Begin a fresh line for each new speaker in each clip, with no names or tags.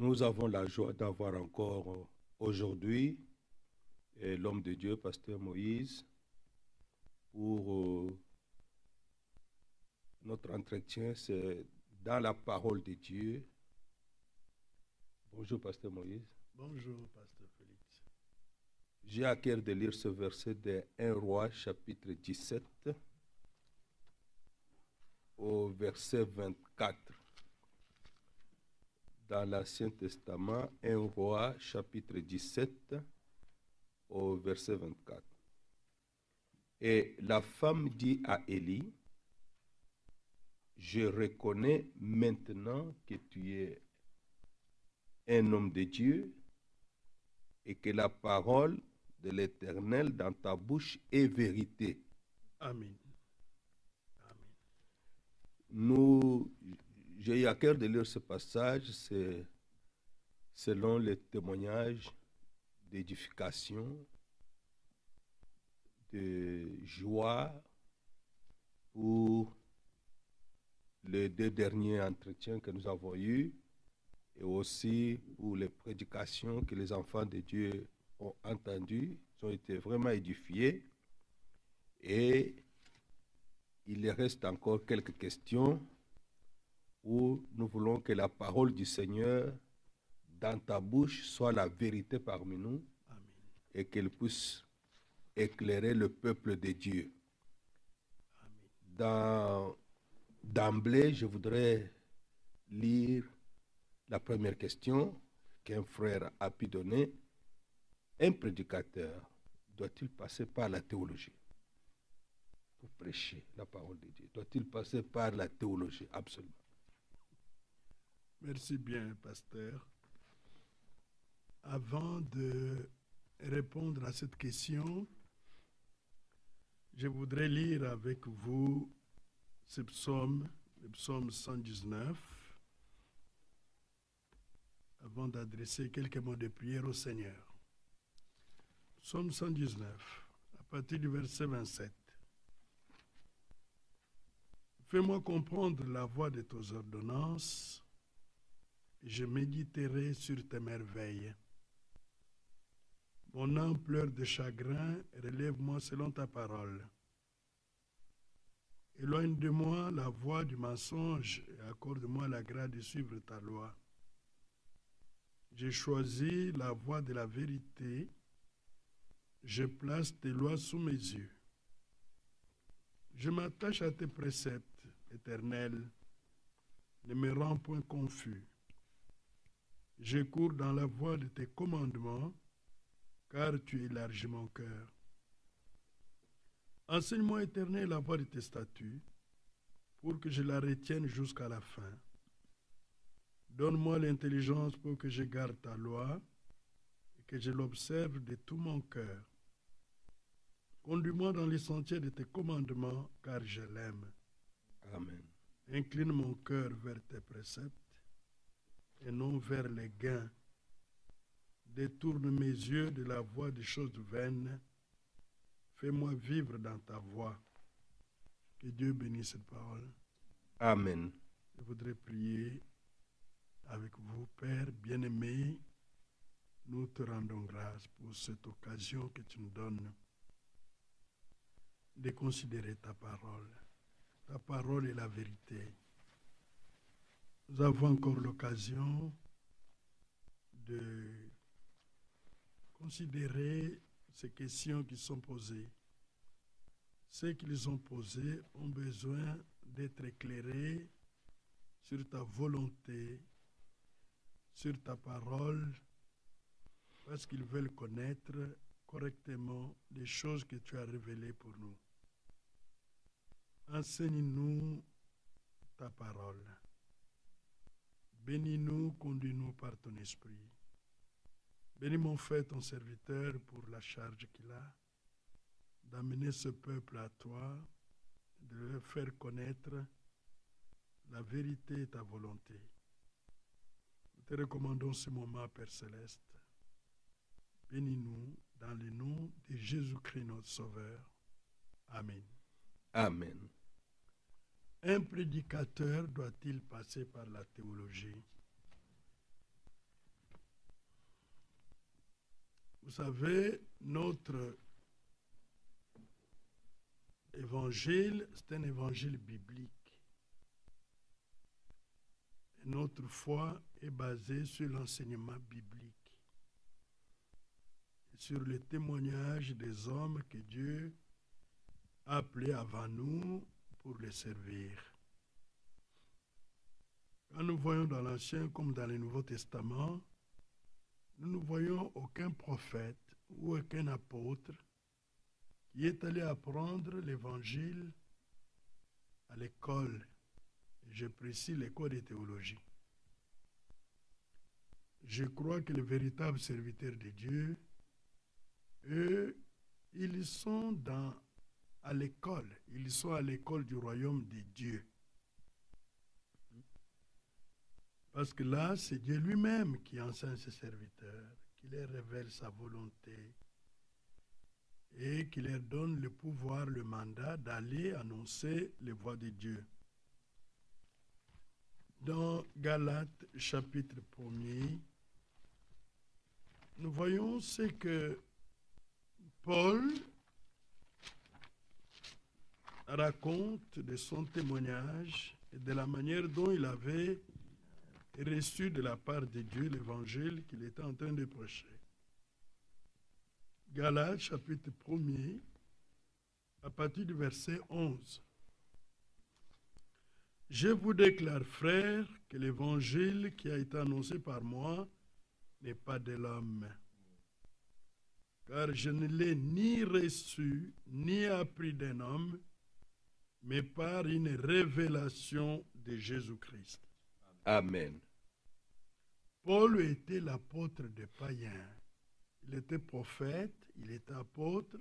Nous avons la joie d'avoir encore aujourd'hui l'homme de Dieu, Pasteur Moïse, pour notre entretien, c'est dans la parole de Dieu. Bonjour, Pasteur Moïse.
Bonjour, Pasteur Félix.
J'ai à cœur de lire ce verset de 1 Roi, chapitre 17, au verset 24. Dans l'Ancien Testament, 1 Roi, chapitre 17, au verset 24. Et la femme dit à Élie, « Je reconnais maintenant que tu es un homme de Dieu et que la parole de l'Éternel dans ta bouche est vérité. »
Amen.
J'ai eu à cœur de lire ce passage, c'est selon les témoignages d'édification, de joie pour les 2 derniers entretiens que nous avons eus et aussi pour les prédications que les enfants de Dieu ont entendues. Ils ont été vraiment édifiés et il reste encore quelques questions où nous voulons que la parole du Seigneur dans ta bouche soit la vérité parmi nous.
Amen.
Et qu'elle puisse éclairer le peuple de Dieu. D'emblée, je voudrais lire la première question qu'un frère a pu donner. Un prédicateur doit-il passer par la théologie pour prêcher la parole de Dieu? Doit-il passer par la théologie? Absolument.
Merci bien, pasteur. Avant de répondre à cette question, je voudrais lire avec vous ce psaume, le psaume 119, avant d'adresser quelques mots de prière au Seigneur. Psaume 119, à partir du verset 27. Fais-moi comprendre la voie de tes ordonnances, et je méditerai sur tes merveilles. Mon âme pleure de chagrin, relève-moi selon ta parole. Éloigne de moi la voie du mensonge et accorde-moi la grâce de suivre ta loi. J'ai choisi la voie de la vérité, je place tes lois sous mes yeux. Je m'attache à tes préceptes, Éternel, ne me rends point confus. Je cours dans la voie de tes commandements, car tu élargis mon cœur. Enseigne-moi, Éternel, la voie de tes statuts, pour que je la retienne jusqu'à la fin. Donne-moi l'intelligence pour que je garde ta loi et que je l'observe de tout mon cœur. Conduis-moi dans les sentiers de tes commandements, car je l'aime.
Amen.
Incline mon cœur vers tes préceptes et non vers les gains. Détourne mes yeux de la voie des choses vaines. Fais-moi vivre dans ta voie. Que Dieu bénisse cette parole.
Amen.
Je voudrais prier avec vous, Père bien-aimé. Nous te rendons grâce pour cette occasion que tu nous donnes de considérer ta parole. Ta parole est la vérité. Nous avons encore l'occasion de considérer ces questions qui sont posées. Ceux qui les ont posées ont besoin d'être éclairés sur ta volonté, sur ta parole, parce qu'ils veulent connaître correctement les choses que tu as révélées pour nous. Enseigne-nous ta parole. Bénis-nous, conduis-nous par ton esprit. Bénis mon frère, ton serviteur, pour la charge qu'il a, d'amener ce peuple à toi, de leur faire connaître la vérité et ta volonté. Nous te recommandons ce moment, Père Céleste. Bénis-nous dans le nom de Jésus-Christ, notre Sauveur. Amen.
Amen.
Un prédicateur doit-il passer par la théologie? Vous savez, notre évangile, c'est un évangile biblique. Et notre foi est basée sur l'enseignement biblique, et sur le témoignage des hommes que Dieu a appelés avant nous pour les servir. Quand nous voyons dans l'Ancien comme dans le Nouveau Testament, nous ne voyons aucun prophète ou aucun apôtre qui est allé apprendre l'évangile à l'école. Je précise l'école de théologie. Je crois que les véritables serviteurs de Dieu, eux, ils sont à l'école. Ils sont à l'école du royaume de Dieu. Parce que là, c'est Dieu lui-même qui enseigne ses serviteurs, qui leur révèle sa volonté et qui leur donne le pouvoir, le mandat d'aller annoncer les voies de Dieu. Dans Galates chapitre 1er, nous voyons ce que Paul raconte de son témoignage et de la manière dont il avait reçu de la part de Dieu l'évangile qu'il était en train de prêcher. Galates chapitre 1er, à partir du verset 11. Je vous déclare, frères, que l'évangile qui a été annoncé par moi n'est pas de l'homme. Car je ne l'ai ni reçu, ni appris d'un homme, mais par une révélation de Jésus-Christ.
Amen.
Paul était l'apôtre des païens. Il était prophète, il était apôtre,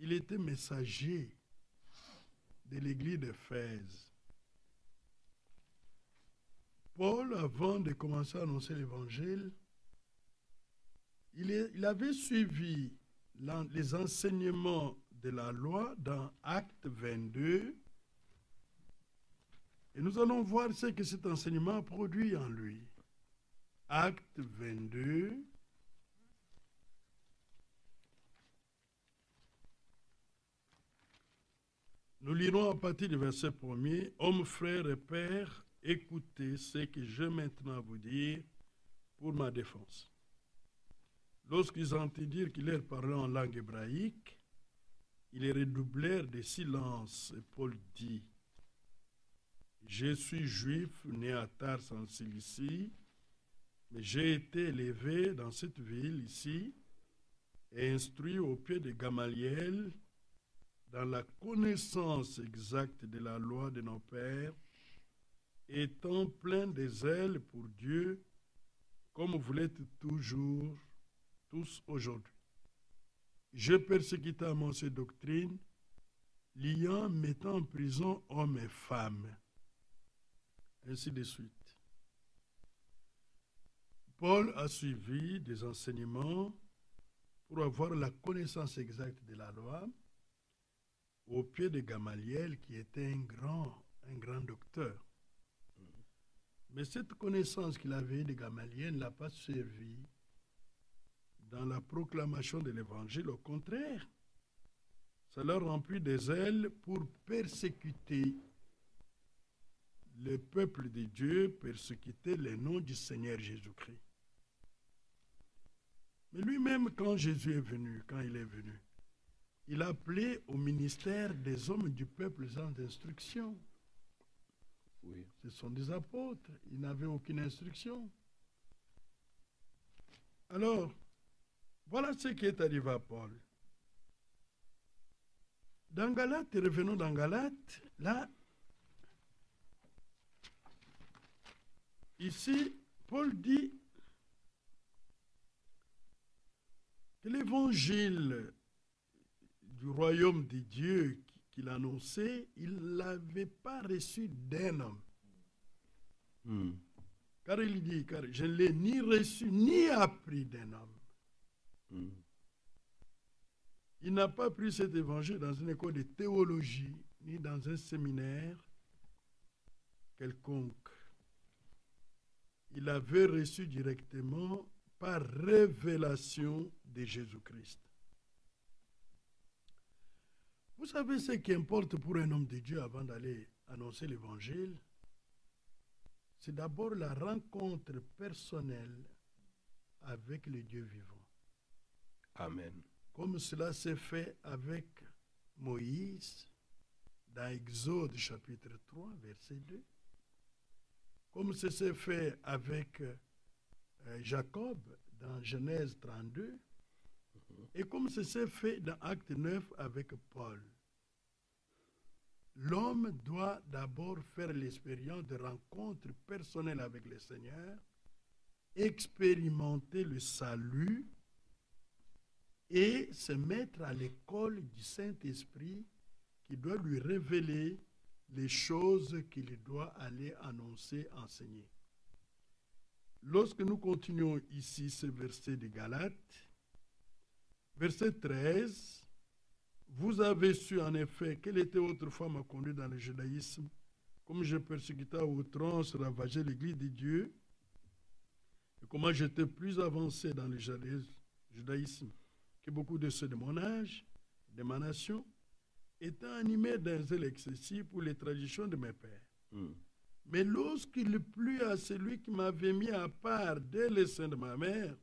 il était messager de l'église d'Éphèse. Paul, avant de commencer à annoncer l'évangile, il avait suivi les enseignements de la loi dans Acte 22. Et nous allons voir ce que cet enseignement a produit en lui. Acte 22. Nous lirons à partir du verset 1er. Hommes, frères et pères, écoutez ce que j'ai maintenant à vous dire pour ma défense. Lorsqu'ils entendirent qu'il leur parlait en langue hébraïque, ils redoublèrent de silence. Et Paul dit, je suis juif, né à Tars en Cilicie, mais j'ai été élevé dans cette ville ici et instruit au pied de Gamaliel dans la connaissance exacte de la loi de nos pères, étant plein de zèle pour Dieu, comme vous l'êtes toujours, tous aujourd'hui. Je persécutais à mon ces doctrines, liant, mettant en prison hommes et femmes, ainsi de suite. Paul a suivi des enseignements pour avoir la connaissance exacte de la loi au pied de Gamaliel, qui était un grand docteur. Mais cette connaissance qu'il avait eue de Gamaliel ne l'a pas servi dans la proclamation de l'évangile. Au contraire, ça leur remplit des ailes pour persécuter le peuple de Dieu, persécuter le nom du Seigneur Jésus-Christ. Mais lui-même, quand Jésus est venu, il a appelé au ministère des hommes du peuple sans instruction.
Oui.
Ce sont des apôtres, ils n'avaient aucune instruction. Alors, voilà ce qui est arrivé à Paul. Dans Galates, revenons dans Galates, là, ici, Paul dit que l'évangile du royaume de Dieu qu'il annonçait, il ne l'avait pas reçu d'un homme. Car il dit, car je ne l'ai ni reçu ni appris d'un homme. Il n'a pas pris cet évangile dans une école de théologie, ni dans un séminaire quelconque. Il avait reçu directement par révélation de Jésus-Christ. Vous savez ce qui importe pour un homme de Dieu avant d'aller annoncer l'évangile? C'est d'abord la rencontre personnelle avec le Dieu vivant.
Amen.
Comme cela s'est fait avec Moïse dans Exode chapitre 3, verset 2. Comme ça s'est fait avec Jacob dans Genèse 32. Et comme ça s'est fait dans Acte 9 avec Paul. L'homme doit d'abord faire l'expérience de rencontre personnelle avec le Seigneur, expérimenter le salut et se mettre à l'école du Saint-Esprit qui doit lui révéler les choses qu'il doit aller annoncer, enseigner. Lorsque nous continuons ici ce verset de Galates, verset 13, vous avez su en effet quelle était autrefois ma conduite dans le judaïsme, comme je persécutais à outrance, ravageais l'église de Dieu, et comment j'étais plus avancé dans le judaïsme que beaucoup de ceux de mon âge, de ma nation, étant animé d'un zèle excessif pour les traditions de mes pères. Mais lorsqu'il plut à celui qui m'avait mis à part dès le sein de ma mère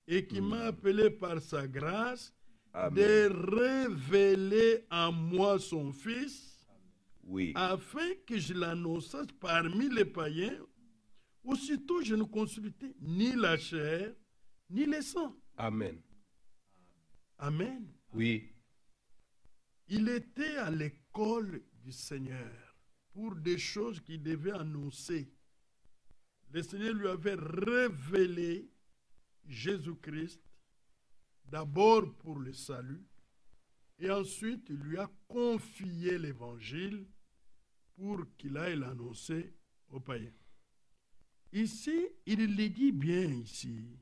et qui m'a appelé par sa grâce,
Amen.
de révéler en moi son Fils,
Oui.
afin que je l'annonçasse parmi les païens, aussitôt je ne consultais ni la chair, ni le sang.
Amen.
Amen.
Oui.
Il était à l'école du Seigneur pour des choses qu'il devait annoncer. Le Seigneur lui avait révélé Jésus-Christ, d'abord pour le salut, et ensuite il lui a confié l'évangile pour qu'il aille l'annoncer aux païens. Ici, il le dit bien ici,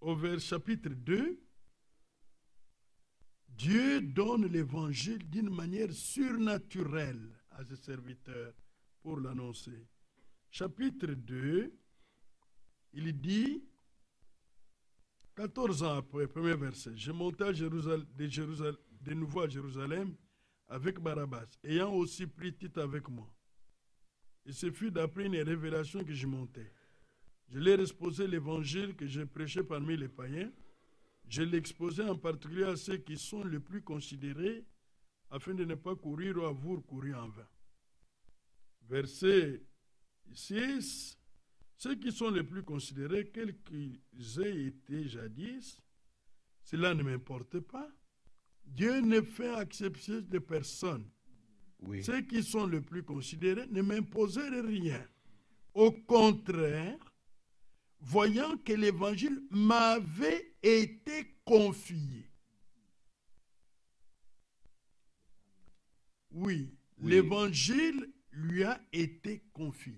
au vers chapitre 2, Dieu donne l'évangile d'une manière surnaturelle à ses serviteurs pour l'annoncer. Chapitre 2, il dit, 14 ans après, premier verset, je montai à de nouveau à Jérusalem avec Barabbas, ayant aussi pris Tite avec moi. Et ce fut d'après une révélation que je montais. Je leur exposai l'évangile que j'ai prêché parmi les païens. Je l'exposais en particulier à ceux qui sont les plus considérés, afin de ne pas courir ou avoir couru en vain. Verset 6. Ceux qui sont les plus considérés, quels qu'ils aient été jadis, cela ne m'importe pas. Dieu ne fait exception de personne.
Oui.
Ceux qui sont les plus considérés ne m'imposèrent rien. Au contraire, voyant que l'évangile m'avait été confié. Oui, l'évangile lui a été confié.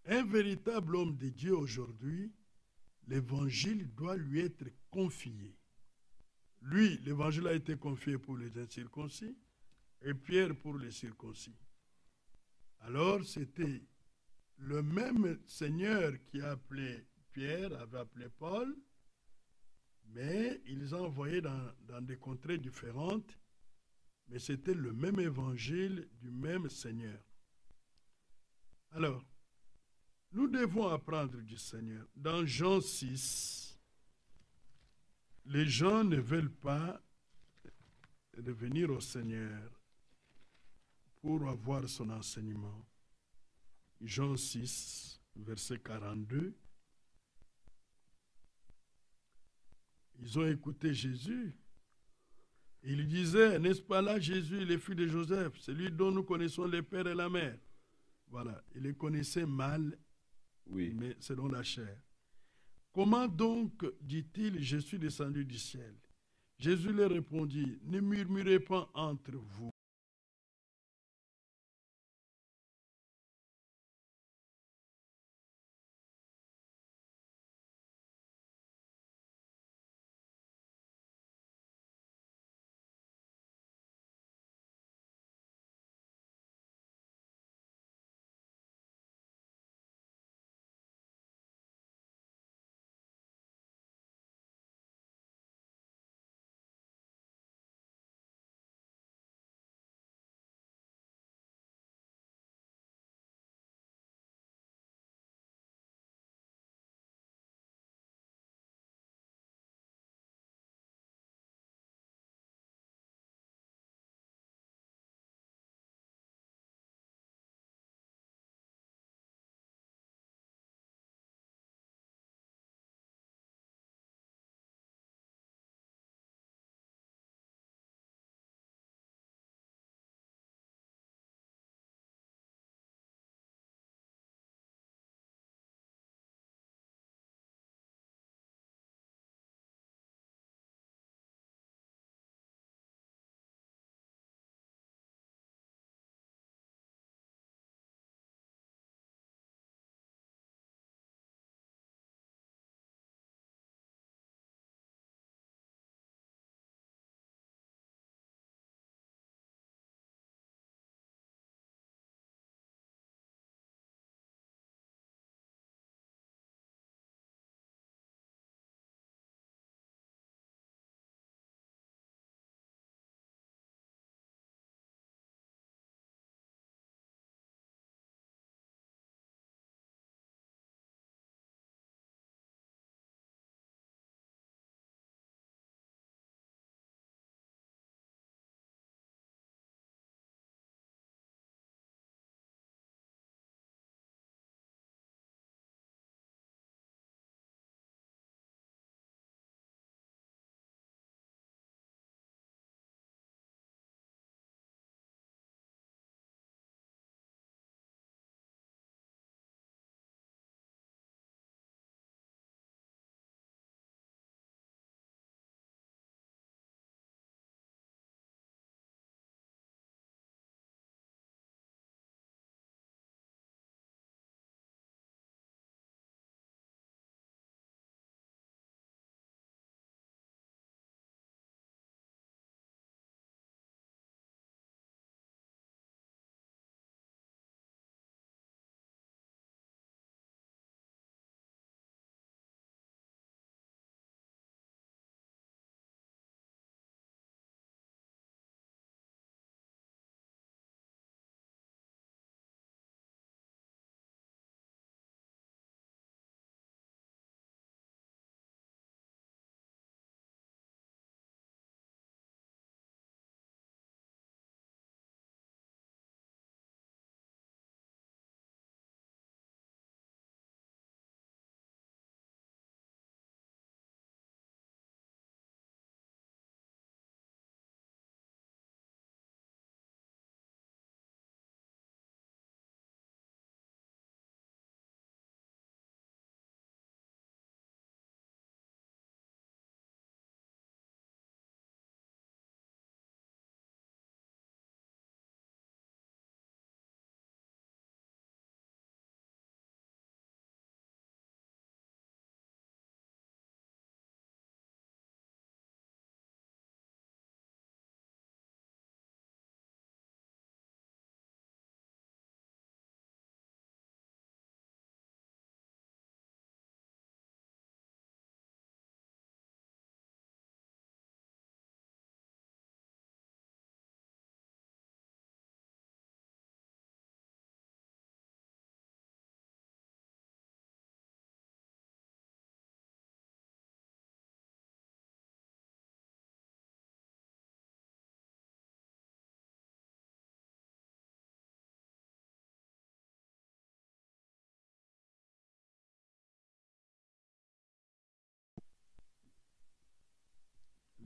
Un véritable homme de Dieu aujourd'hui, l'évangile doit lui être confié. Lui, l'évangile a été confié pour les incirconcis et Pierre pour les circoncis. Alors, c'était le même Seigneur qui a appelé Pierre, avait appelé Paul, mais ils les ont envoyés dans des contrées différentes, mais c'était le même évangile du même Seigneur. Alors, nous devons apprendre du Seigneur. Dans Jean 6, les gens ne veulent pas revenir au Seigneur pour avoir son enseignement. Jean 6, verset 42. Ils ont écouté Jésus. Il disait, n'est-ce pas là Jésus, le fils de Joseph, celui dont nous connaissons le père et la mère? Voilà, il les connaissait mal, mais selon la chair. Comment donc dit-il, je suis descendu du ciel? Jésus leur répondit, ne murmurez pas entre vous.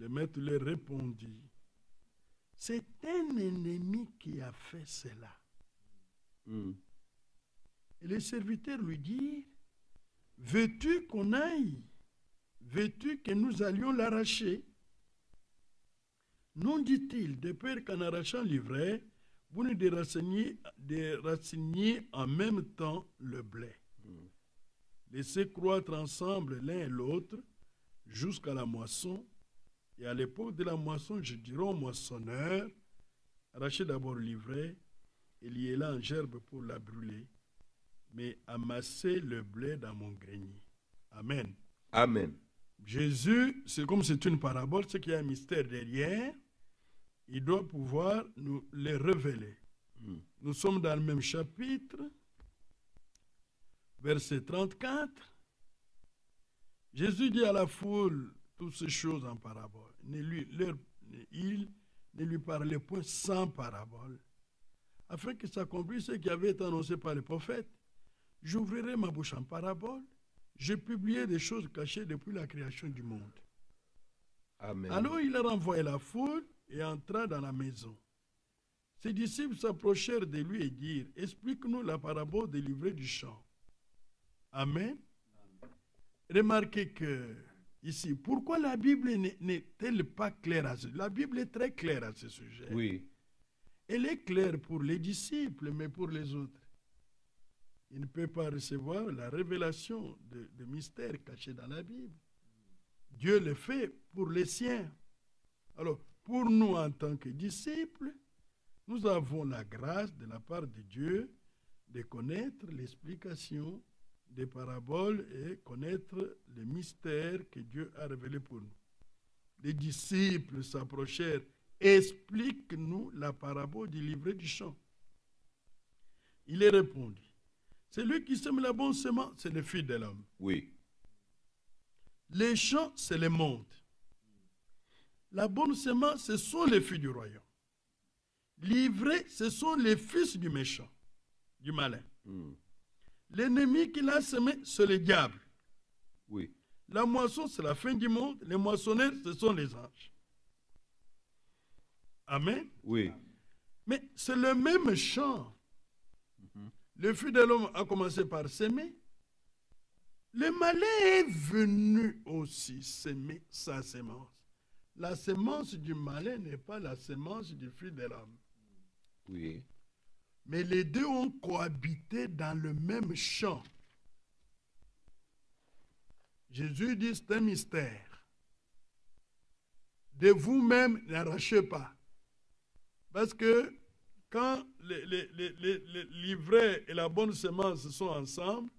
Le maître leur répondit, c'est un ennemi qui a fait cela. Et les serviteurs lui dirent, veux-tu qu'on aille? Veux-tu que nous allions l'arracher? Non, dit-il, de peur qu'en arrachant l'ivraie, vous ne déraciniez en même temps le blé. Laissez croître ensemble l'un et l'autre jusqu'à la moisson. Et à l'époque de la moisson, je dirai au moissonneur, arrachez d'abord l'ivraie et liez-la en gerbe pour la brûler, mais amassez le blé dans mon grenier. Amen.
Amen.
Jésus, c'est comme c'est une parabole, c'est qu'il y a un mystère derrière, il doit pouvoir nous les révéler. Nous sommes dans le même chapitre, verset 34. Jésus dit à la foule toutes ces choses en parabole. Il ne lui parlait point sans parabole, afin que s'accomplisse ce qui avait été annoncé par les prophètes. J'ouvrirai ma bouche en parabole, je publiai des choses cachées depuis la création du monde.
Amen.
Alors il a renvoyé la foule et entra dans la maison. Ses disciples s'approchèrent de lui et dirent, explique-nous la parabole des livrets du champ. Amen. Remarquez que ici, pourquoi la Bible n'est-elle pas claire à ce sujet? La Bible est très claire à ce sujet.
Oui.
Elle est claire pour les disciples, mais pour les autres, ils ne peuvent pas recevoir la révélation de mystères cachés dans la Bible. Dieu le fait pour les siens. Alors, pour nous en tant que disciples, nous avons la grâce de la part de Dieu de connaître l'explication des paraboles et connaître les mystères que Dieu a révélés pour nous. Les disciples s'approchèrent, explique-nous la parabole du livret du champ. Il leur répondit, celui qui sème la bonne semence, c'est le Fils de l'homme.
Oui.
Les champs, c'est le monde. La bonne semence, ce sont les filles du royaume. L'ivraie, ce sont les fils du méchant, du malin. L'ennemi qui l'a semé, c'est le diable.
Oui.
La moisson, c'est la fin du monde. Les moissonneurs, ce sont les anges. Amen.
Oui.
Mais c'est le même champ. Le Fils de l'homme a commencé par s'aimer. Le malin est venu aussi s'aimer sa sémence. La sémence du malin n'est pas la sémence du Fils de l'homme.
Oui.
Mais les deux ont cohabité dans le même champ. Jésus dit, c'est un mystère. De vous-même, n'arrachez pas. Parce que quand l'ivraie et la bonne semence sont ensemble,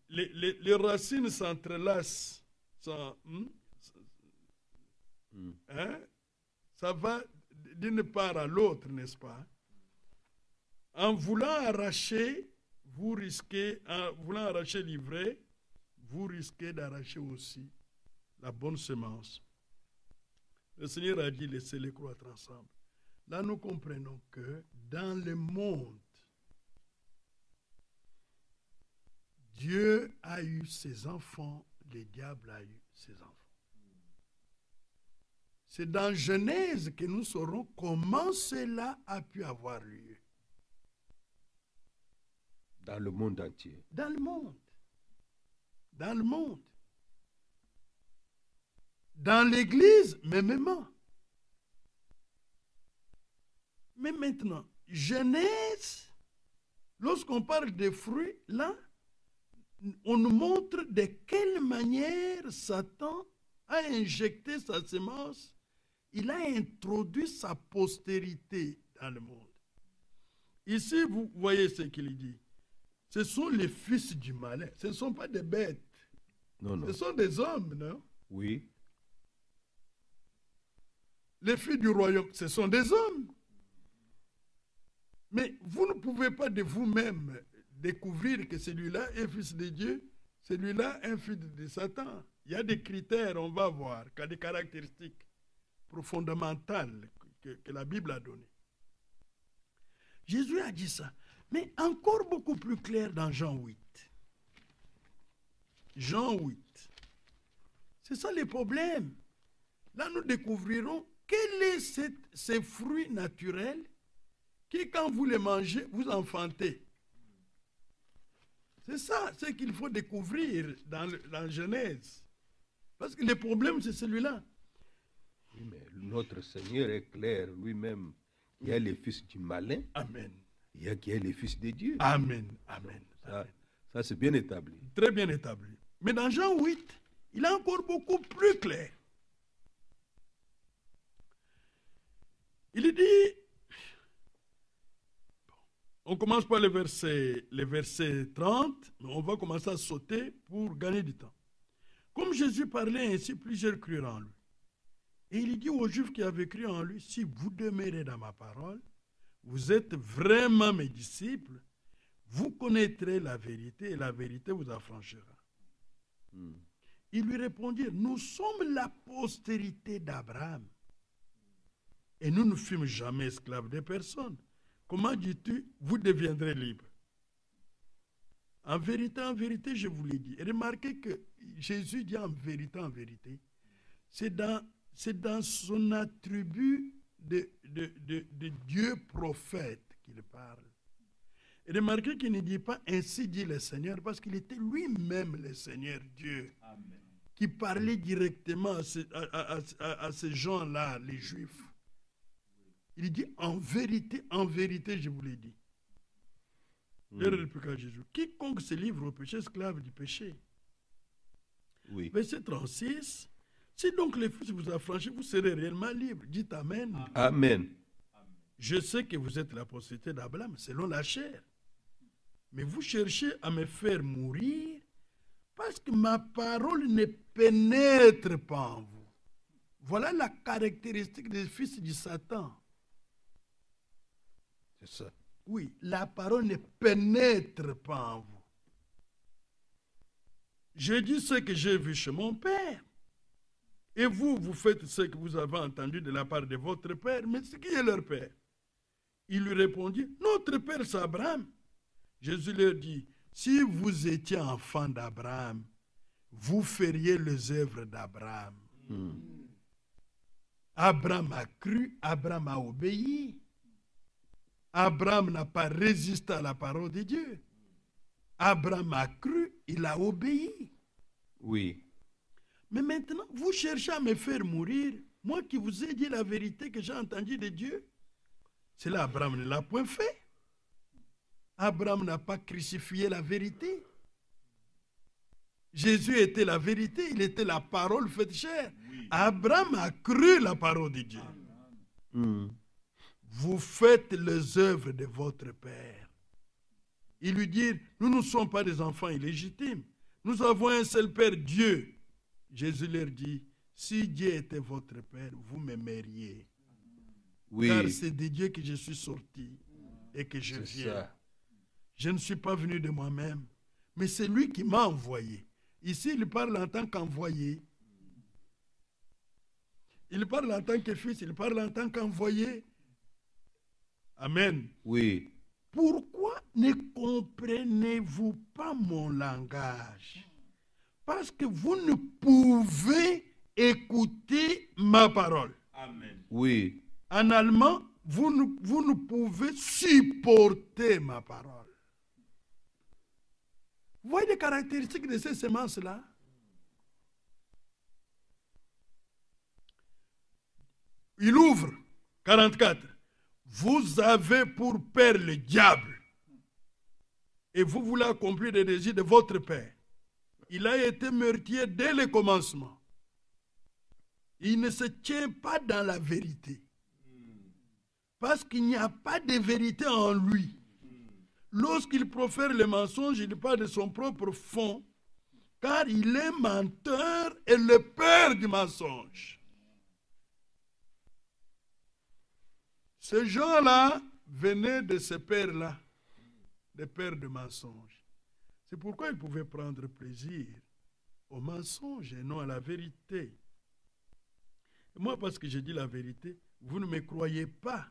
les racines s'entrelacent. Ça va d'une part à l'autre, n'est-ce pas? En voulant arracher, vous risquez, en voulant arracher l'ivraie, vous risquez d'arracher aussi la bonne semence. Le Seigneur a dit, laissez-les croître ensemble. Là, nous comprenons que dans le monde, Dieu a eu ses enfants, le diable a eu ses enfants. C'est dans Genèse que nous saurons comment cela a pu avoir lieu.
Dans le monde entier.
Dans le monde. Dans le monde. Dans l'Église, mêmement. Mais maintenant, Genèse, lorsqu'on parle des fruits, là, on nous montre de quelle manière Satan a injecté sa semence. Il a introduit sa postérité dans le monde. Ici, vous voyez ce qu'il dit. Ce sont les fils du malin. Ce ne sont pas des bêtes.
Non, non.
Ce sont des hommes, non?
Oui.
Les filles du royaume, ce sont des hommes. Mais vous ne pouvez pas de vous-même découvrir que celui-là est fils de Dieu, celui-là est un fils de Satan. Il y a des critères, on va voir, qu'il y a des caractéristiques fondamentales que la Bible a données. Jésus a dit ça, mais encore beaucoup plus clair dans Jean 8. Jean 8. C'est ça le problème. Là, nous découvrirons quel est ces fruits naturels qui, quand vous les mangez, vous enfantez. C'est ça, ce qu'il faut découvrir dans la Genèse. Parce que le problème, c'est celui-là.
Oui, mais notre Seigneur est clair lui-même. Il y a les fils du malin.
Amen.
Il y a qui est les fils de Dieu.
Amen. Amen.
Ça c'est bien établi.
Très bien établi. Mais dans Jean 8, il est encore beaucoup plus clair. Il dit, on commence par le verset 30, mais on va commencer à sauter pour gagner du temps. Comme Jésus parlait ainsi, plusieurs crurent en lui. Et il dit aux Juifs qui avaient cru en lui, si vous demeurez dans ma parole, vous êtes vraiment mes disciples, vous connaîtrez la vérité et la vérité vous affranchira. Ils lui répondirent, nous sommes la postérité d'Abraham et nous ne fûmes jamais esclaves de personne. Comment dis-tu, vous deviendrez libres? En vérité, je vous l'ai dit. Et remarquez que Jésus dit en vérité, c'est dans son attribut de Dieu prophète qu'il parle. Et remarquez qu'il ne dit pas ainsi dit le Seigneur, parce qu'il était lui-même le Seigneur Dieu. Amen. Qui parlait directement à ces gens-là, les Juifs. Il dit en vérité, je vous l'ai dit. Il répliqua à Jésus, quiconque se livre au péché, esclave du péché.
Oui.
Verset 36, si donc les fils vous affranchissent, vous serez réellement libres. Dites Amen.
Amen.
Je sais que vous êtes la postérité d'Abraham, selon la chair. Mais vous cherchez à me faire mourir parce que ma parole ne pénètre pas en vous. Voilà la caractéristique des fils du Satan.
C'est ça.
Oui, la parole ne pénètre pas en vous. Je dis ce que j'ai vu chez mon père. Et vous, vous faites ce que vous avez entendu de la part de votre père. Mais c'est qui est leur père? Il lui répondit, notre père c'est Abraham. Jésus leur dit, si vous étiez enfant d'Abraham, vous feriez les œuvres d'Abraham. Abraham a cru, Abraham a obéi. Abraham n'a pas résisté à la parole de Dieu. Abraham a cru, il a obéi.
Oui.
Mais maintenant, vous cherchez à me faire mourir. Moi qui vous ai dit la vérité que j'ai entendue de Dieu. Cela, Abraham ne l'a point fait. Abraham n'a pas crucifié la vérité. Jésus était la vérité, il était la parole faite chair. Oui. Abraham a cru la parole de Dieu. Vous faites les œuvres de votre Père. Ils lui dirent, nous ne sommes pas des enfants illégitimes. Nous avons un seul Père, Dieu. Jésus leur dit, si Dieu était votre Père, vous m'aimeriez. Oui. Car c'est de Dieu que je suis sorti et que je viens. Ça. Je ne suis pas venu de moi-même, mais c'est lui qui m'a envoyé. Ici, il parle en tant qu'envoyé. Il parle en tant que fils, il parle en tant qu'envoyé. Amen.
Oui.
Pourquoi ne comprenez-vous pas mon langage? Parce que vous ne pouvez écouter ma parole.
Amen. Oui.
En allemand, vous ne pouvez supporter ma parole. Vous voyez les caractéristiques de ces semences-là? Il ouvre, 44. Vous avez pour père le diable et vous voulez accomplir les désirs de votre père. Il a été meurtrier dès le commencement. Il ne se tient pas dans la vérité. Parce qu'il n'y a pas de vérité en lui. Lorsqu'il profère le mensonge, il parle de son propre fond, car il est menteur et le père du mensonge. Ces gens-là venaient de ce père-là, des pères de mensonge. C'est pourquoi ils pouvaient prendre plaisir au mensonge et non à la vérité. Et moi, parce que j'ai dit la vérité, vous ne me croyez pas.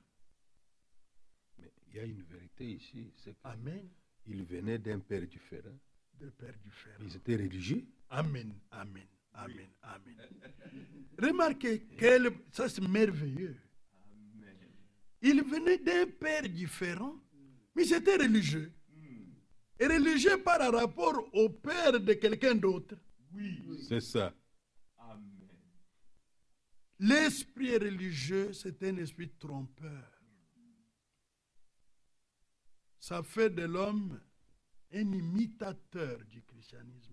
Mais il y a une vérité ici.
Amen.
Ils venaient d'un père différent.
De père différent.
Ils étaient religieux.
Amen, amen. Amen. Amen. Remarquez, ça c'est merveilleux. Il venait d'un père différent, mais c'était religieux. Et religieux par rapport au père de quelqu'un d'autre.
Oui. C'est ça.
L'esprit religieux, c'est un esprit trompeur. Ça fait de l'homme un imitateur du christianisme.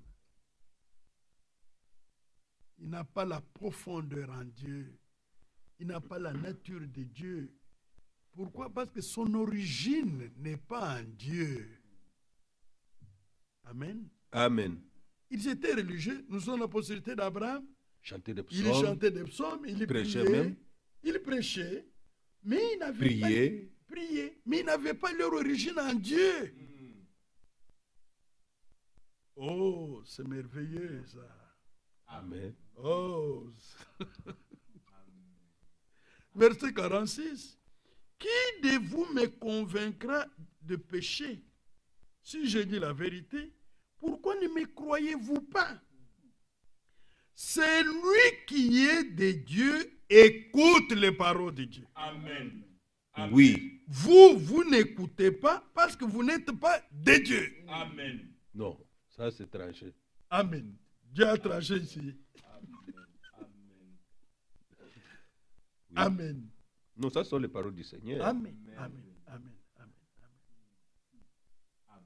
Il n'a pas la profondeur en Dieu. Il n'a pas la nature de Dieu. Pourquoi? Parce que son origine n'est pas en Dieu. Amen.
Amen.
Ils étaient religieux. Nous sommes la postérité d'Abraham.
Chanter des
Il
psaumes.
chantait des psaumes, il
prêchait
priait,
même.
il prêchait, mais il n'avait
Prier.
pas prié, mais il n'avait pas leur origine en Dieu. Oh, c'est merveilleux ça.
Amen.
Oh. Verset 46. Qui de vous me convaincra de péché? Si je dis la vérité, pourquoi ne me croyez-vous pas? Celui qui est de Dieu écoute les paroles de Dieu.
Amen.
Oui.
Vous n'écoutez pas parce que vous n'êtes pas de Dieu.
Amen.
Non, ça c'est tranché.
Amen. Dieu a tranché ici.
Oui.
Amen.
Non, ça sont les paroles du Seigneur.
Amen. Amen. Amen. Amen. Amen.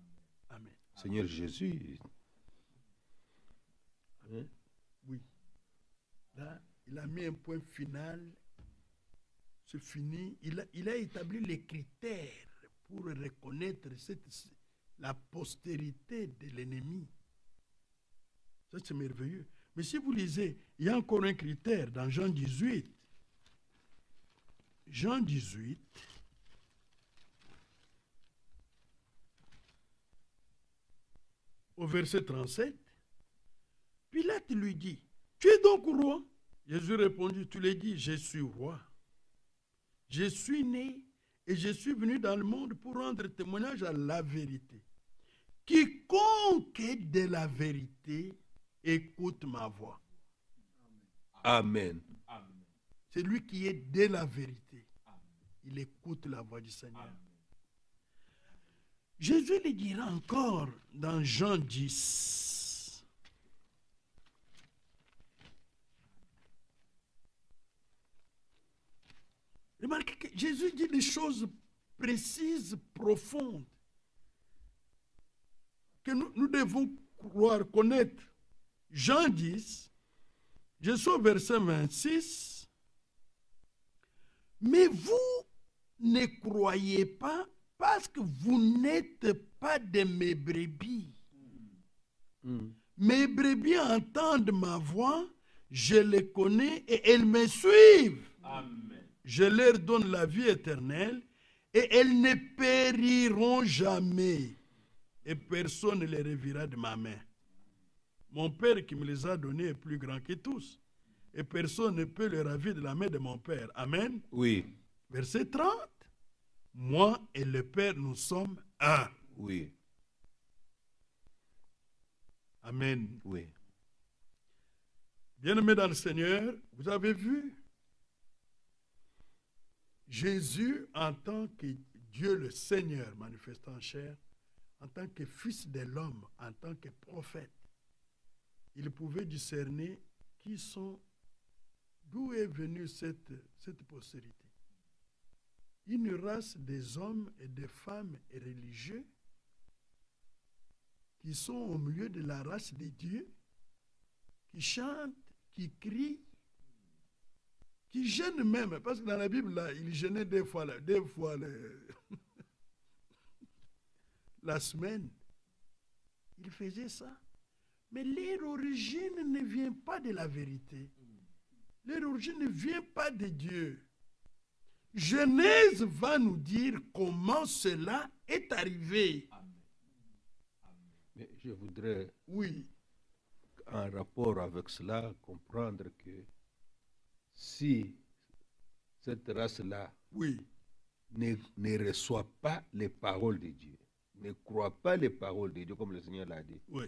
Amen.
Seigneur Jésus. Hein?
Oui. Là, il a mis un point final. C'est fini. Il a établi les critères pour reconnaître la postérité de l'ennemi. Ça, c'est merveilleux. Mais si vous lisez, il y a encore un critère dans Jean 18. Jean 18. Au verset 37. Pilate lui dit, tu es donc roi? Jésus répondit, tu l'as dit, je suis roi. Je suis né et je suis venu dans le monde pour rendre témoignage à la vérité. Quiconque est de la vérité écoute ma voix.
Amen.
C'est lui qui est de la vérité. Il écoute la voix du Seigneur. Jésus le dira encore dans Jean 10. Remarquez que Jésus dit des choses précises, profondes, que nous devons croire, connaître. Jean 10, je suis au verset 26. Mais vous ne croyez pas parce que vous n'êtes pas de mes brebis. Mes brebis entendent ma voix, je les connais et elles me suivent.
Amen.
Je leur donne la vie éternelle et elles ne périront jamais. Et personne ne les reverra de ma main. Mon Père qui me les a donnés est plus grand que tous. Et personne ne peut les ravir de la main de mon Père. Amen.
Oui.
Verset 30. Moi et le Père, nous sommes un.
Oui.
Amen.
Oui.
Bien-aimés dans le Seigneur, vous avez vu Jésus en tant que Dieu le Seigneur manifesté en chair, en tant que fils de l'homme, en tant que prophète, il pouvait discerner d'où est venue cette postérité. Une race des hommes et des femmes et religieux qui sont au milieu de la race des dieux, qui chantent, qui crient, qui gênent même, parce que dans la Bible, là, il gênait des fois la semaine. Il faisait ça. Mais leur origine ne vient pas de la vérité. Leur origine ne vient pas de Dieu. Genèse va nous dire comment cela est arrivé.
Mais je voudrais,
Oui,
en rapport avec cela, comprendre que si cette race-là
oui,
ne reçoit pas les paroles de Dieu, ne croit pas les paroles de Dieu, comme le Seigneur l'a dit,
oui,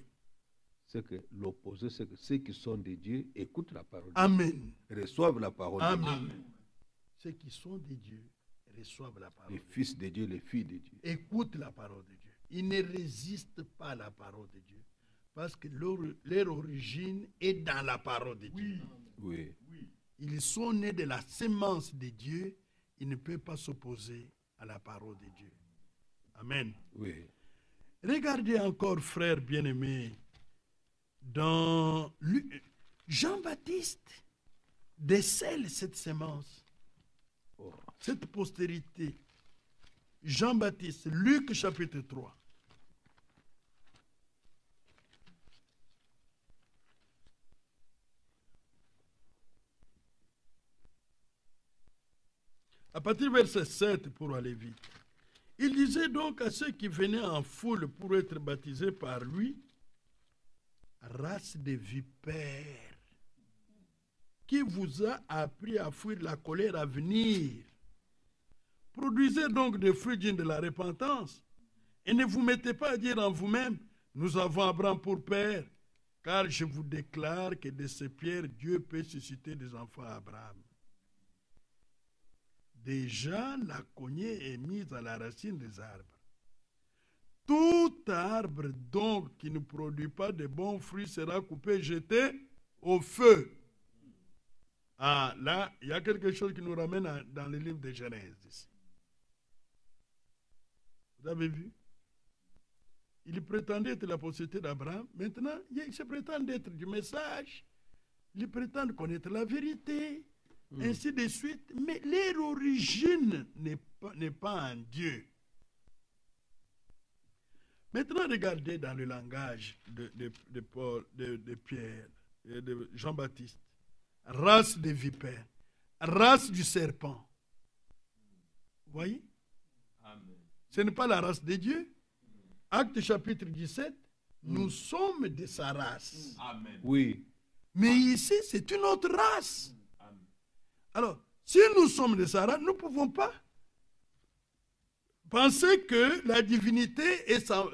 c'est que l'opposé, c'est que ceux qui sont de Dieu écoutent la parole de
Amen.
Dieu, reçoivent la parole de Dieu.
Amen. Ceux qui sont de Dieu reçoivent la parole
Les
de Dieu.
fils de Dieu, les filles de Dieu.
Écoutent la parole de Dieu. Ils ne résistent pas à la parole de Dieu. Parce que leur origine est dans la parole de Dieu.
Oui.
Ils sont nés de la sémence de Dieu. Ils ne peuvent pas s'opposer à la parole de Dieu. Amen.
Oui.
Regardez encore, frères bien-aimés, dans Jean-Baptiste décèle cette sémence, cette postérité. Jean-Baptiste, Luc chapitre 3. À partir du verset 7, pour aller vite. Il disait donc à ceux qui venaient en foule pour être baptisés par lui, race de vipères, qui vous a appris à fuir la colère à venir. Produisez donc des fruits dignes de la repentance, et ne vous mettez pas à dire en vous-même, nous avons Abraham pour père, car je vous déclare que de ces pierres, Dieu peut susciter des enfants à Abraham. Déjà, la cognée est mise à la racine des arbres. Tout arbre, donc, qui ne produit pas de bons fruits sera coupé et jeté au feu. Ah, là, il y a quelque chose qui nous ramène dans le livre de Genèse ici. Vous avez vu? Il prétendait être la postérité d'Abraham. Maintenant, il se prétend être du message. Il prétend connaître la vérité. Ainsi de suite. Mais leur origine n'est pas en Dieu. Maintenant, regardez dans le langage de Paul, de Pierre, de Jean-Baptiste. Race des vipères, race du serpent. Vous voyez? Amen. Ce n'est pas la race de Dieu. Acte chapitre 17, nous sommes de sa race.
Amen. Oui.
Mais ici, c'est une autre race. Amen. Alors, si nous sommes de sa race, nous ne pouvons pas penser que la divinité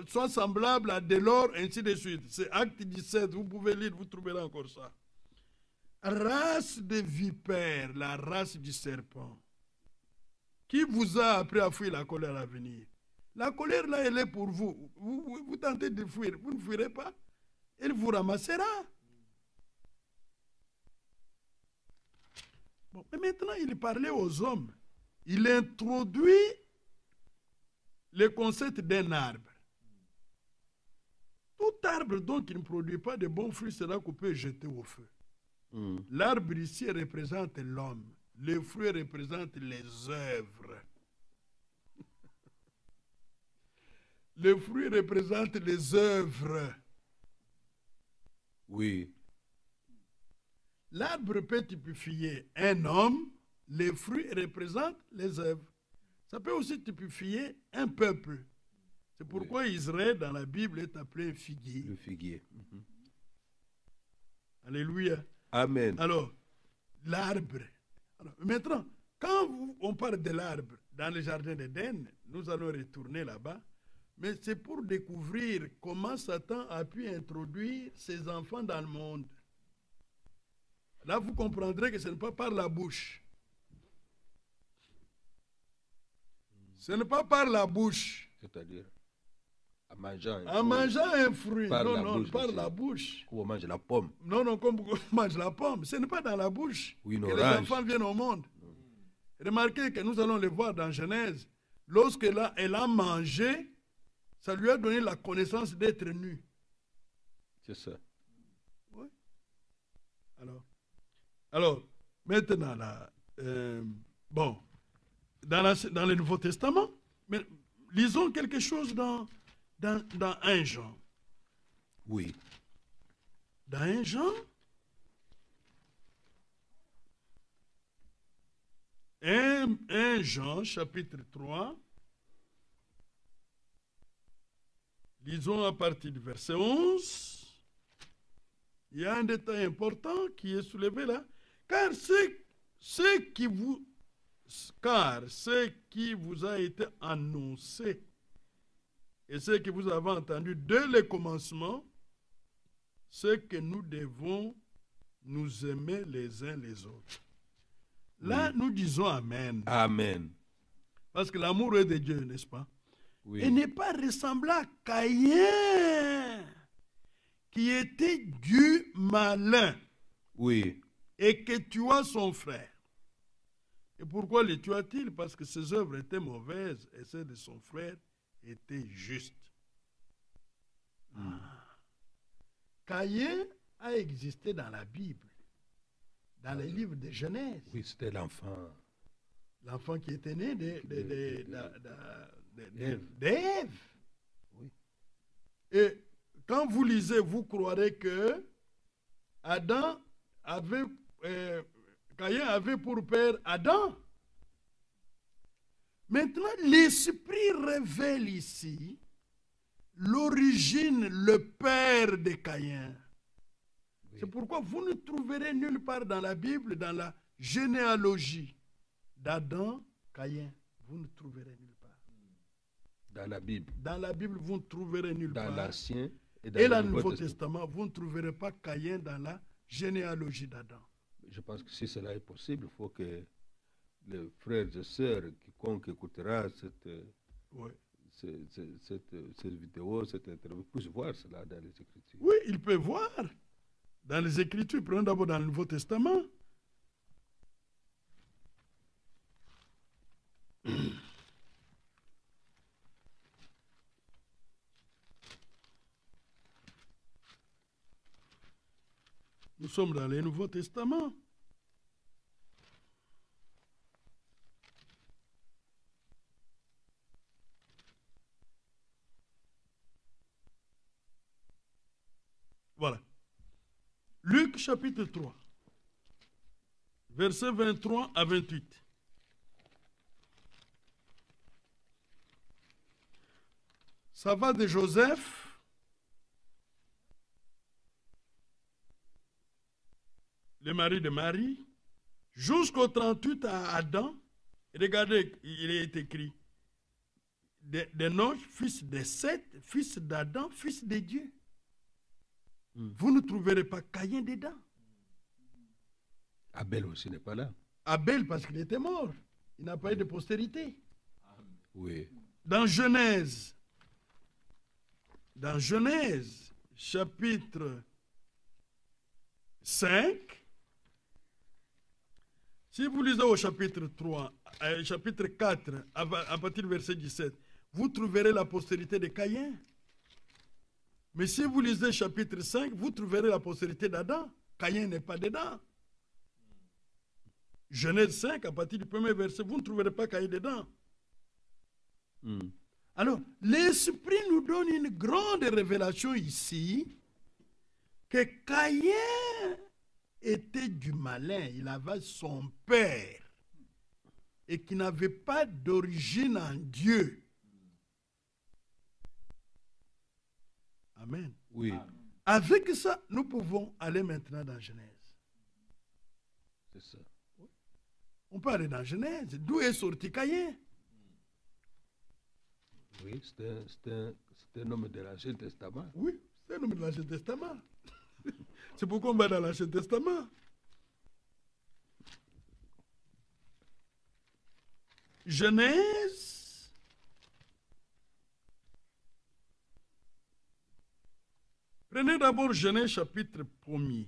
soit semblable à de l'or, ainsi de suite. C'est Acte 17, vous pouvez lire, vous trouverez encore ça. Race de vipères, la race du serpent, qui vous a appris à fuir la colère à venir. La colère là, elle est pour vous. Vous tentez de fuir, vous ne fuirez pas. Elle vous ramassera. Bon, mais maintenant, il parlait aux hommes. Il introduit le concept d'un arbre. Tout arbre donc qui ne produit pas de bons fruits sera coupé et jeté au feu. L'arbre ici représente l'homme. Le fruit représente les œuvres. Le fruit représente les œuvres.
Oui.
L'arbre peut typifier un homme. Les fruits représentent les œuvres. Ça peut aussi typifier un peuple. C'est pourquoi Israël, dans la Bible, est appelé un figuier.
Le figuier.
Alléluia.
Amen.
Alors, l'arbre. Maintenant, quand on parle de l'arbre dans le jardin d'Éden, nous allons retourner là-bas, mais c'est pour découvrir comment Satan a pu introduire ses enfants dans le monde. Là, vous comprendrez que ce n'est pas par la bouche. Ce n'est pas par la bouche.
C'est-à-dire en mangeant
un fruit.
Par
la bouche.
Comme on mange la pomme.
Non, comme on mange la pomme. Ce n'est pas dans la bouche
que
les enfants viennent au monde. Remarquez que nous allons le voir dans Genèse. Lorsqu'elle a mangé, ça lui a donné la connaissance d'être nu.
C'est ça.
Oui. Alors, maintenant, là, bon, dans le Nouveau Testament, mais lisons quelque chose dans 1 Jean.
Oui.
Dans 1 Jean, 1 Jean, chapitre 3, lisons à partir du verset 11. Il y a un détail important qui est soulevé là. Car ce qui vous a été annoncé et ce que vous avez entendu dès le commencement, c'est que nous devons nous aimer les uns les autres. Là, nous disons Amen.
Amen.
Parce que l'amour est de Dieu, n'est-ce pas?
Oui.
Et n'est pas ressemblant à Caïn, qui était du malin,
Oui.
et que tua son frère. Et pourquoi le tua-t-il? Parce que ses œuvres étaient mauvaises et celles de son frère étaient justes. Caïn a existé dans la Bible, dans les livres de Genèse.
Oui, c'était l'enfant.
L'enfant qui était né
d'Ève.
d'Ève.
Oui.
Et quand vous lisez, vous croirez que Adam avait, Caïn avait pour père Adam. Maintenant, l'Esprit révèle ici l'origine, le père de Caïn. Oui. C'est pourquoi vous ne trouverez nulle part dans la Bible, dans la généalogie d'Adam, Caïn. Vous ne trouverez nulle part.
Dans la Bible.
Dans la Bible, vous ne trouverez nulle part.
Dans l'Ancien
et dans le Nouveau Testament, vous ne trouverez pas Caïn dans la généalogie d'Adam.
Je pense que si cela est possible, il faut que les frères et sœurs, quiconque écoutera cette vidéo, cette interview, puisse voir cela dans les Écritures.
Oui, il peut voir dans les Écritures. Prenons d'abord dans le Nouveau Testament. Nous sommes dans le Nouveau Testament. Voilà. Luc chapitre 3, versets 23 à 28. Ça va de Joseph, le mari de Marie, jusqu'au 38 à Adam. Regardez, il est écrit d'Enoch, fils de Seth, fils d'Adam, fils de Dieu. Vous ne trouverez pas Caïn dedans.
Abel aussi n'est pas là.
Abel, parce qu'il était mort. Il n'a pas eu de postérité.
Oui.
Dans Genèse, chapitre 5, si vous lisez au chapitre 3, chapitre 4, à partir du verset 17, vous trouverez la postérité de Caïn. Mais si vous lisez chapitre 5, vous trouverez la postérité d'Adam. Caïn n'est pas dedans. Genèse 5, à partir du premier verset, vous ne trouverez pas Caïn dedans. Alors, l'Esprit nous donne une grande révélation ici, que Caïn était du malin, il avait son père, et qui n'avait pas d'origine en Dieu. Amen.
Oui.
Avec ça, nous pouvons aller maintenant dans Genèse.
C'est ça.
On peut aller dans Genèse. D'où est sorti Caïn?
Oui, c'est un homme de l'Ancien Testament.
Oui, c'est un homme de l'Ancien Testament. C'est pourquoi on va dans l'Ancien Testament. Genèse. Prenez d'abord Genèse chapitre 1er.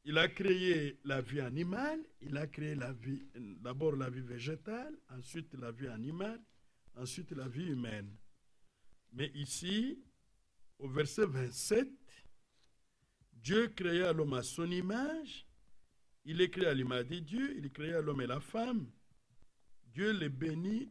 Il a créé la vie animale, il a créé d'abord la vie végétale, ensuite la vie animale, ensuite la vie humaine. Mais ici, au verset 27, Dieu créa l'homme à son image, il est créé à l'image de Dieu, il créa l'homme et la femme. Dieu les bénit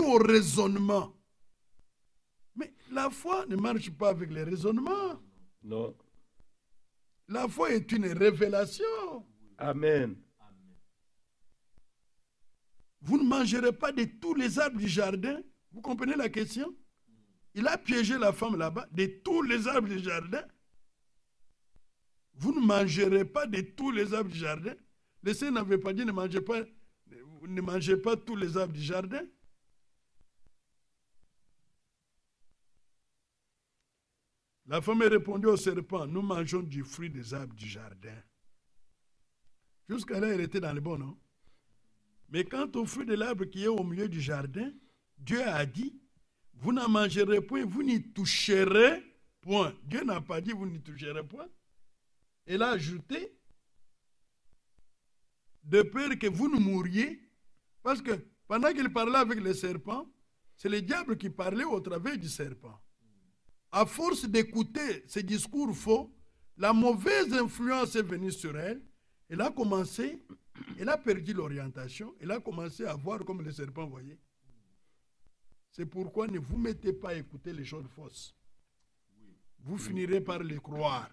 au raisonnement. Mais la foi ne marche pas avec les raisonnements.
Non.
La foi est une révélation.
Amen.
Vous ne mangerez pas de tous les arbres du jardin. Vous comprenez la question? Il a piégé la femme là-bas. De tous les arbres du jardin. Vous ne mangerez pas de tous les arbres du jardin. Le Seigneur n'avait pas dit ne mangez pas tous les arbres du jardin. La femme répondit au serpent, nous mangeons du fruit des arbres du jardin. Jusqu'à là, elle était dans le bon, non? Mais quant au fruit de l'arbre qui est au milieu du jardin, Dieu a dit, vous n'en mangerez point, vous n'y toucherez point. Dieu n'a pas dit, vous n'y toucherez point. Elle a ajouté, de peur que vous ne mouriez, parce que pendant qu'il parlait avec le serpent, c'est le diable qui parlait au travers du serpent. À force d'écouter ces discours faux, la mauvaise influence est venue sur elle. Elle a commencé, elle a perdu l'orientation, elle a commencé à voir comme le serpent voyait. C'est pourquoi ne vous mettez pas à écouter les choses fausses. Vous finirez par les croire.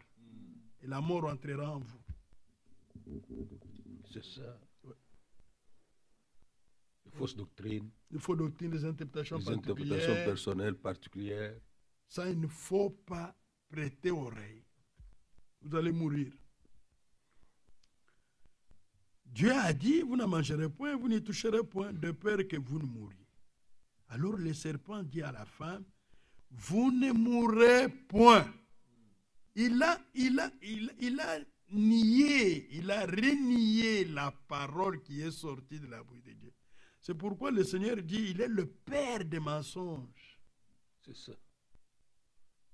Et la mort entrera en vous.
C'est ça. Ouais. Les fausses doctrines.
Les fausses doctrines, les interprétations
personnelles particulières.
Ça, il ne faut pas prêter oreille. Vous allez mourir. Dieu a dit, vous ne mangerez point, vous n'y toucherez point, de peur que vous ne mouriez. Alors le serpent dit à la femme, vous ne mourrez point. Il a nié, il a renié la parole qui est sortie de la bouche de Dieu. C'est pourquoi le Seigneur dit, il est le père des mensonges.
C'est ça.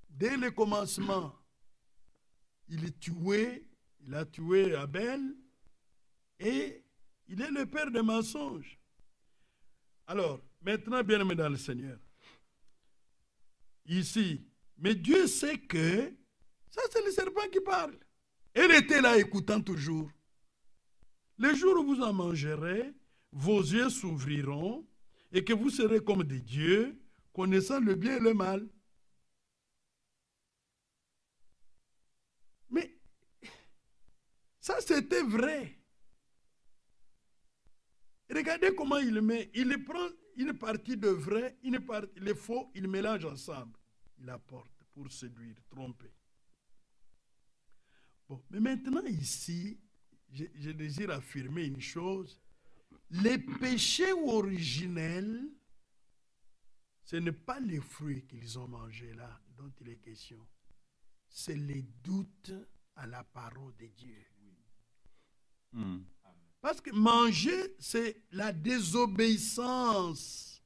Dès le commencement, il a tué Abel et il est le père des mensonges. Alors, maintenant, bien-aimés dans le Seigneur, ici, mais Dieu sait que, ça c'est le serpent qui parle. Elle était là écoutant toujours. Le jour où vous en mangerez, vos yeux s'ouvriront et que vous serez comme des dieux, connaissant le bien et le mal. Mais ça c'était vrai. Regardez comment il met, il prend une partie de vrai, les faux, il mélange ensemble. Il apporte pour séduire, tromper. Bon, mais maintenant ici, je désire affirmer une chose. Les péchés originels, ce n'est pas les fruits qu'ils ont mangés là, dont il est question. C'est les doutes à la parole de Dieu. Parce que manger, c'est la désobéissance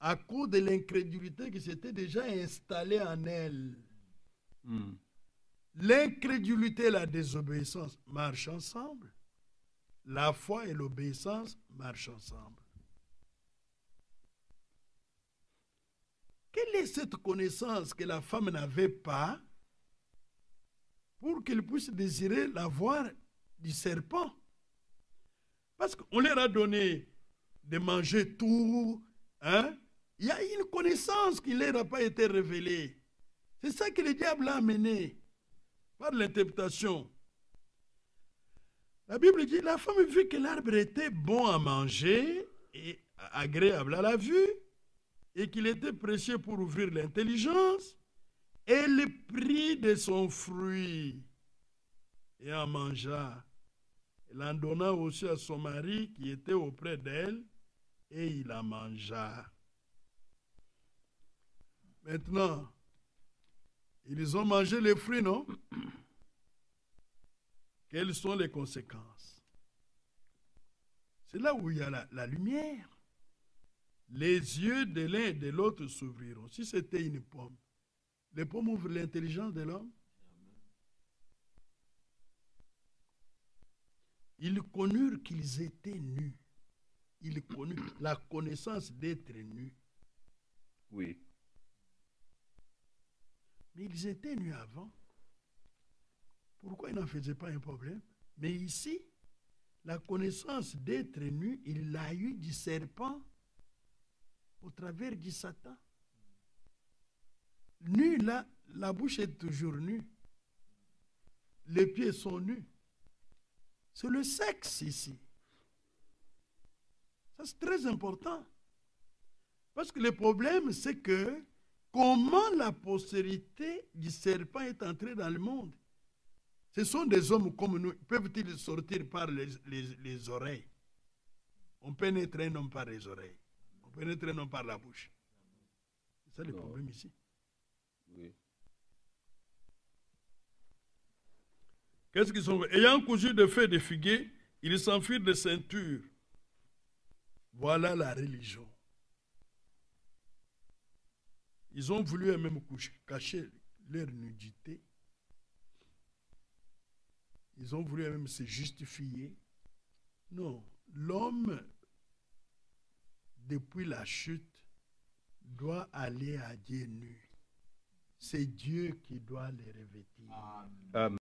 à cause de l'incrédulité qui s'était déjà installée en elle. L'incrédulité et la désobéissance marchent ensemble. La foi et l'obéissance marchent ensemble. Quelle est cette connaissance que la femme n'avait pas pour qu'elle puisse désirer la voir du serpent? Parce qu'on leur a donné de manger tout. Hein? Il y a une connaissance qui ne leur a pas été révélée. C'est ça que le diable a amené par l'interprétation. La Bible dit, la femme vit que l'arbre était bon à manger et agréable à la vue et qu'il était précieux pour ouvrir l'intelligence. Elle prit de son fruit et en mangea. Elle en donna aussi à son mari qui était auprès d'elle et il en mangea. Maintenant, ils ont mangé les fruits, non? Quelles sont les conséquences? C'est là où il y a la lumière. Les yeux de l'un et de l'autre s'ouvriront. Si c'était une pomme, les pommes ouvrent l'intelligence de l'homme. Ils connurent qu'ils étaient nus. Ils connurent la connaissance d'être nus.
Oui.
Mais ils étaient nus avant. Pourquoi ils n'en faisaient pas un problème? Mais ici, la connaissance d'être nu, il l'a eu du serpent au travers du Satan. Nu, là, la bouche est toujours nue. Les pieds sont nus. C'est le sexe ici. Ça, c'est très important. Parce que le problème, c'est que comment la postérité du serpent est entrée dans le monde? Ce sont des hommes comme nous. Peuvent-ils sortir par les oreilles? On pénètre un homme par les oreilles. On pénètre un homme par la bouche. C'est ça le problème ici.
Oui.
Qu'est-ce qu'ils ont fait? Ayant cousu de feuilles de figuier, ils s'enfuirent de ceinture. Voilà la religion. Ils ont voulu même cacher leur nudité. Ils ont voulu même se justifier. Non, l'homme, depuis la chute, doit aller à Dieu nu. C'est Dieu qui doit les revêtir.
Amen.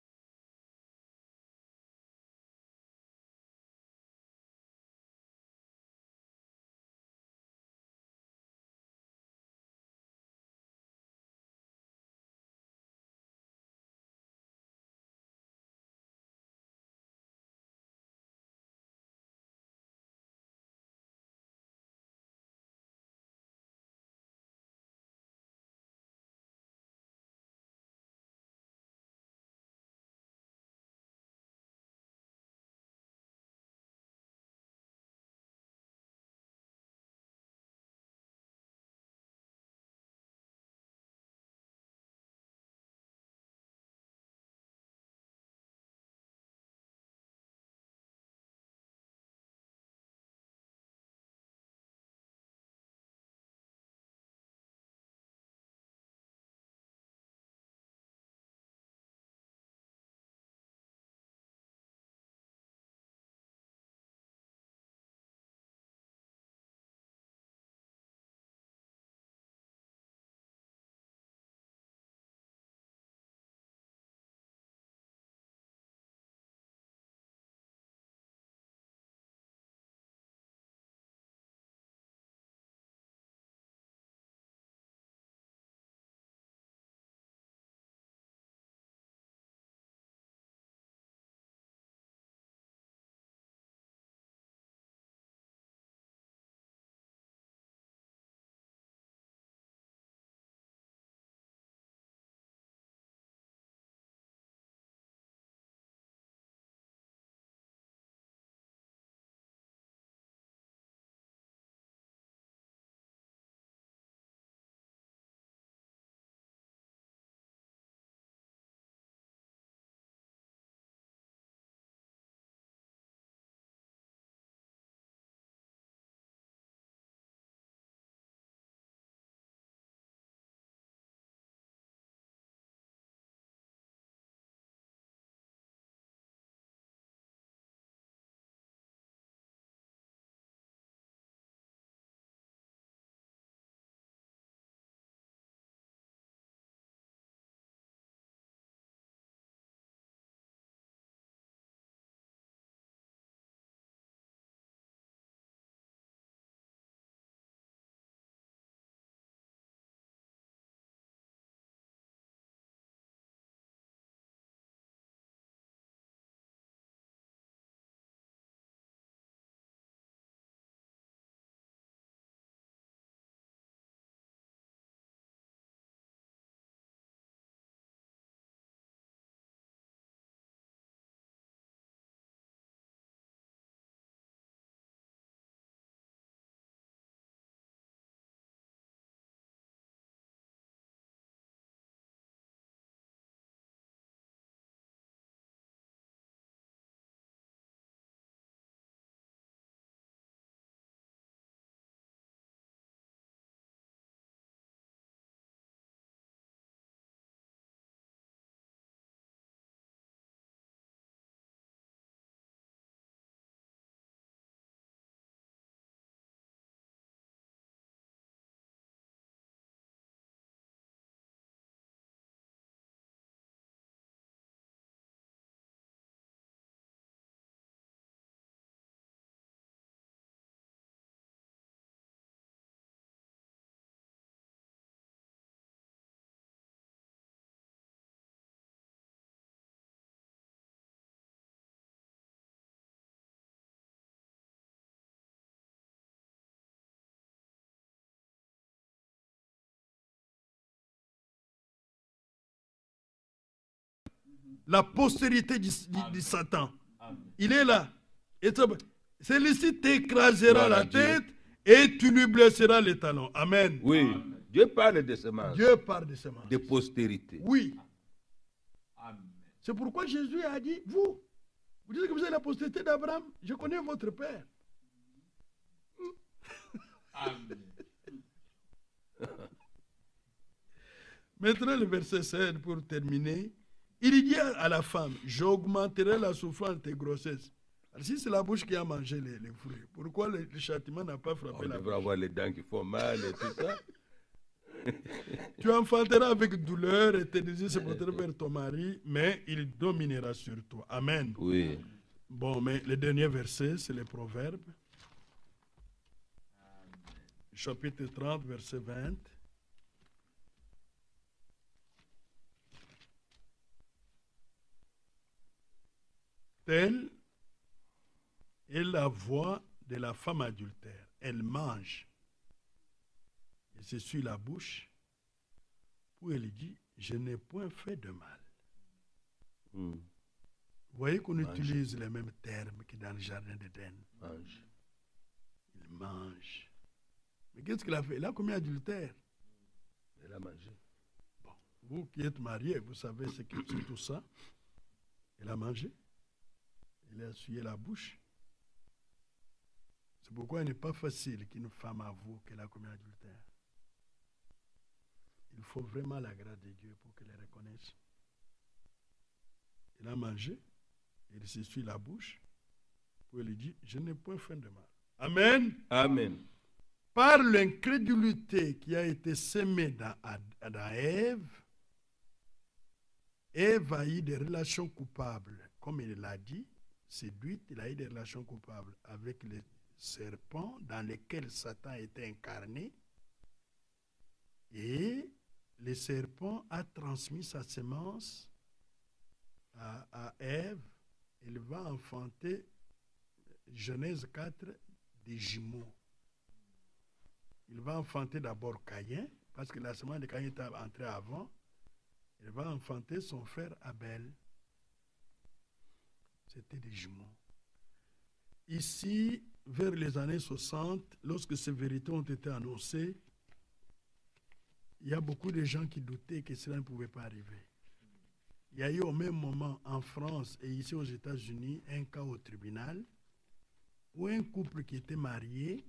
La postérité du Satan. Il est là. Et celui-ci t'écrasera la tête et tu lui blesseras les talons. Amen.
Oui. Amen. Dieu parle de semences.
Dieu parle de semences.
De postérité.
Oui. C'est pourquoi Jésus a dit, vous dites que vous êtes la postérité d'Abraham, je connais votre père. Amen. Maintenant, le verset 16, pour terminer, il dit à la femme, j'augmenterai la souffrance de tes grossesses. Alors, si c'est la bouche qui a mangé les fruits, pourquoi le châtiment n'a pas frappé la bouche? On devrait
avoir les dents qui font mal et tout ça.
Tu enfanteras avec douleur et tes désirs se porteront vers ton mari, mais il dominera sur toi. Amen.
Oui.
Bon, mais le dernier verset, c'est les Proverbes. Chapitre 30, verset 20. Telle est la voix de la femme adultère. Elle mange et s'essuie la bouche, où elle dit, je n'ai point fait de mal. Vous voyez qu'on utilise les mêmes termes que dans le jardin d'Éden.
Mange.
Il mange. Mais qu'est-ce qu'il a fait? Il a commis adultère.
Il a mangé.
Bon, vous qui êtes mariés, vous savez ce que c'est tout ça. Il a mangé. Il a essuyé la bouche. C'est pourquoi il n'est pas facile qu'une femme avoue qu'elle a commis adultère. Il faut vraiment la grâce de Dieu pour qu'elle reconnaisse. Il a mangé, il s'essuie la bouche, pour lui dire, je n'ai point fait de mal. Amen.
Amen.
Par l'incrédulité qui a été sémée dans Ève, Ève a eu des relations coupables. Comme il l'a dit, séduite, il a eu des relations coupables avec les serpents dans lesquels Satan était incarné. Et le serpent a transmis sa semence à Ève. Il va enfanter, Genèse 4, des jumeaux. Il va enfanter d'abord Caïn, parce que la semence de Caïn était entrée avant. Il va enfanter son frère Abel. C'était des jumeaux. Ici, vers les années 60, lorsque ces vérités ont été annoncées, il y a beaucoup de gens qui doutaient que cela ne pouvait pas arriver. Il y a eu au même moment en France et ici aux États-Unis un cas au tribunal où un couple qui était marié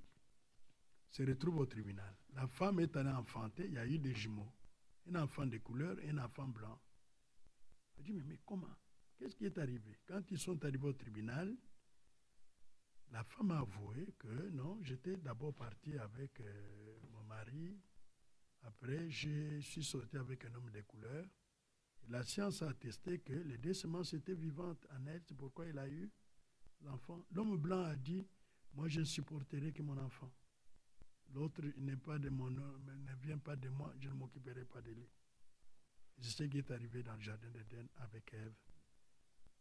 se retrouve au tribunal. La femme est allée enfanter, il y a eu des jumeaux. Un enfant de couleur et un enfant blanc. Je dis, mais comment? Qu'est-ce qui est arrivé? Quand ils sont arrivés au tribunal, la femme a avoué que non, j'étais d'abord parti avec mon mari. Après, je suis sorti avec un homme de couleur. Et la science a attesté que les deux semences étaient vivantes en elle. C'est pourquoi il a eu l'enfant. L'homme blanc a dit, moi je ne supporterai que mon enfant. L'autre n'est pas de mon homme, ne vient pas de moi, je ne m'occuperai pas de lui. C'est ce qui est arrivé dans le jardin d'Éden avec Ève.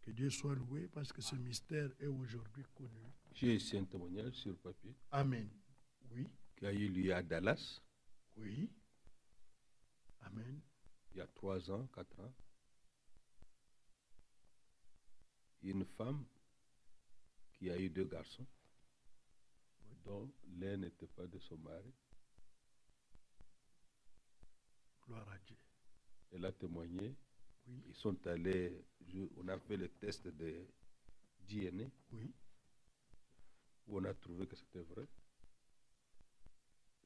Que Dieu soit loué parce que ce mystère est aujourd'hui connu.
J'ai ici un témoignage sur papier.
Amen. Oui.
Qui a eu lieu à Dallas.
Oui. Amen.
Il y a 3 ans, 4 ans. Une femme qui a eu 2 garçons, dont l'un n'était pas de son mari.
Gloire à Dieu.
Elle a témoigné.
Oui.
Ils sont allés, on a fait le test de DNA.
Oui.
Où on a trouvé que c'était vrai.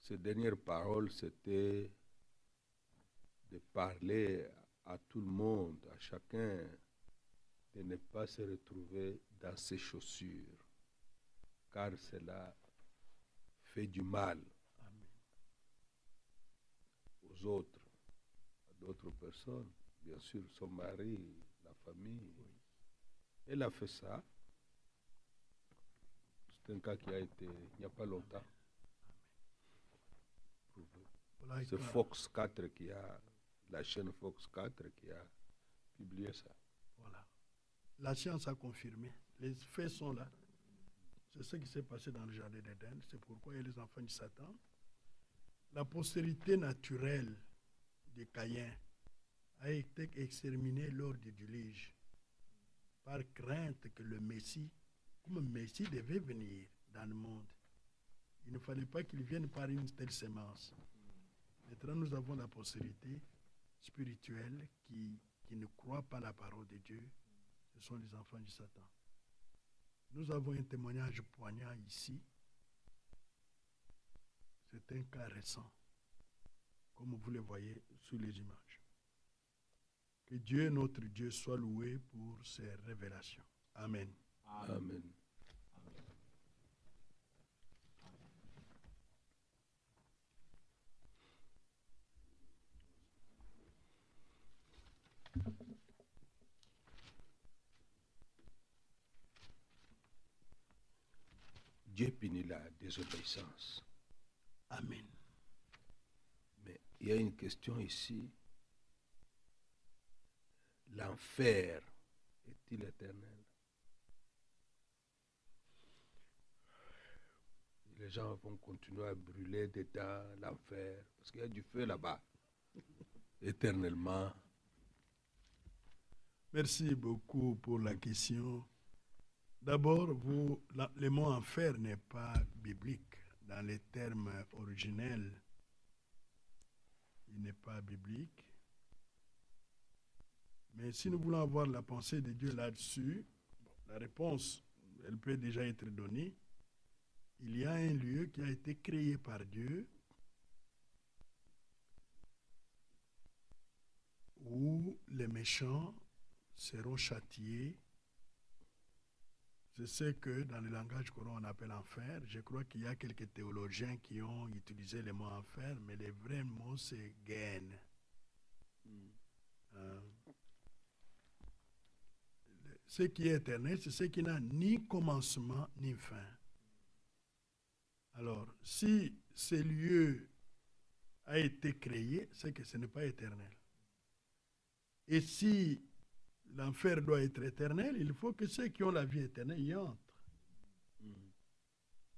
Ses dernières paroles, c'était de parler à tout le monde, à chacun, de ne pas se retrouver dans ses chaussures, car cela fait du mal.
Amen.
Aux autres, à d'autres personnes, bien sûr, son mari, la famille. Oui. Elle a fait ça. C'est un cas qui a été, il n'y a pas longtemps. Voilà. C'est Fox 4 qui a, la chaîne Fox 4 qui a publié ça.
Voilà. La science a confirmé. Les faits sont là. C'est ce qui s'est passé dans le jardin d'Éden. C'est pourquoi il y a les enfants de Satan. La postérité naturelle de Caïn a été exterminé lors du déluge, par crainte que le Messie, comme Messie devait venir dans le monde, il ne fallait pas qu'il vienne par une telle sémence. Maintenant, nous avons la postérité spirituelle qui ne croit pas la parole de Dieu. Ce sont les enfants du Satan. Nous avons un témoignage poignant ici. C'est un cas récent, comme vous le voyez sous les images. Que Dieu, notre Dieu, soit loué pour ses révélations. Amen.
Amen. Dieu punit la désobéissance.
Amen.
Mais il y a une question ici. L'enfer est-il éternel? Les gens vont continuer à brûler dedans l'enfer, parce qu'il y a du feu là-bas, éternellement.
Merci beaucoup pour la question. D'abord, le mot enfer n'est pas biblique. Dans les termes originels, il n'est pas biblique. Mais si nous voulons avoir la pensée de Dieu là-dessus, la réponse, elle peut déjà être donnée. Il y a un lieu qui a été créé par Dieu où les méchants seront châtiés. C'est ce que dans le langage courant on appelle enfer. Je crois qu'il y a quelques théologiens qui ont utilisé le mot enfer, mais le vrai mot c'est Guen. Ce qui est éternel, c'est ce qui n'a ni commencement ni fin. Alors, si ce lieu a été créé, c'est que ce n'est pas éternel. Et si l'enfer doit être éternel, il faut que ceux qui ont la vie éternelle y entrent.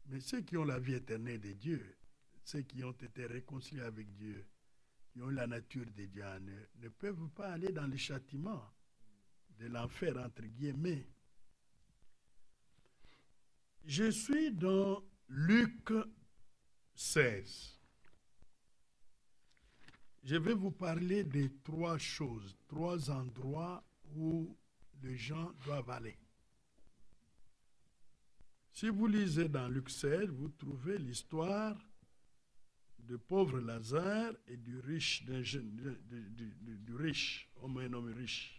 Mais ceux qui ont la vie éternelle de Dieu, ceux qui ont été réconciliés avec Dieu, qui ont la nature de Dieu en eux, ne peuvent pas aller dans le châtiment de l'enfer, entre guillemets. Je suis dans Luc 16. Je vais vous parler de trois choses, trois endroits où les gens doivent aller. Si vous lisez dans Luc 16, vous trouvez l'histoire du pauvre Lazare et du riche, du riche, homme un homme riche.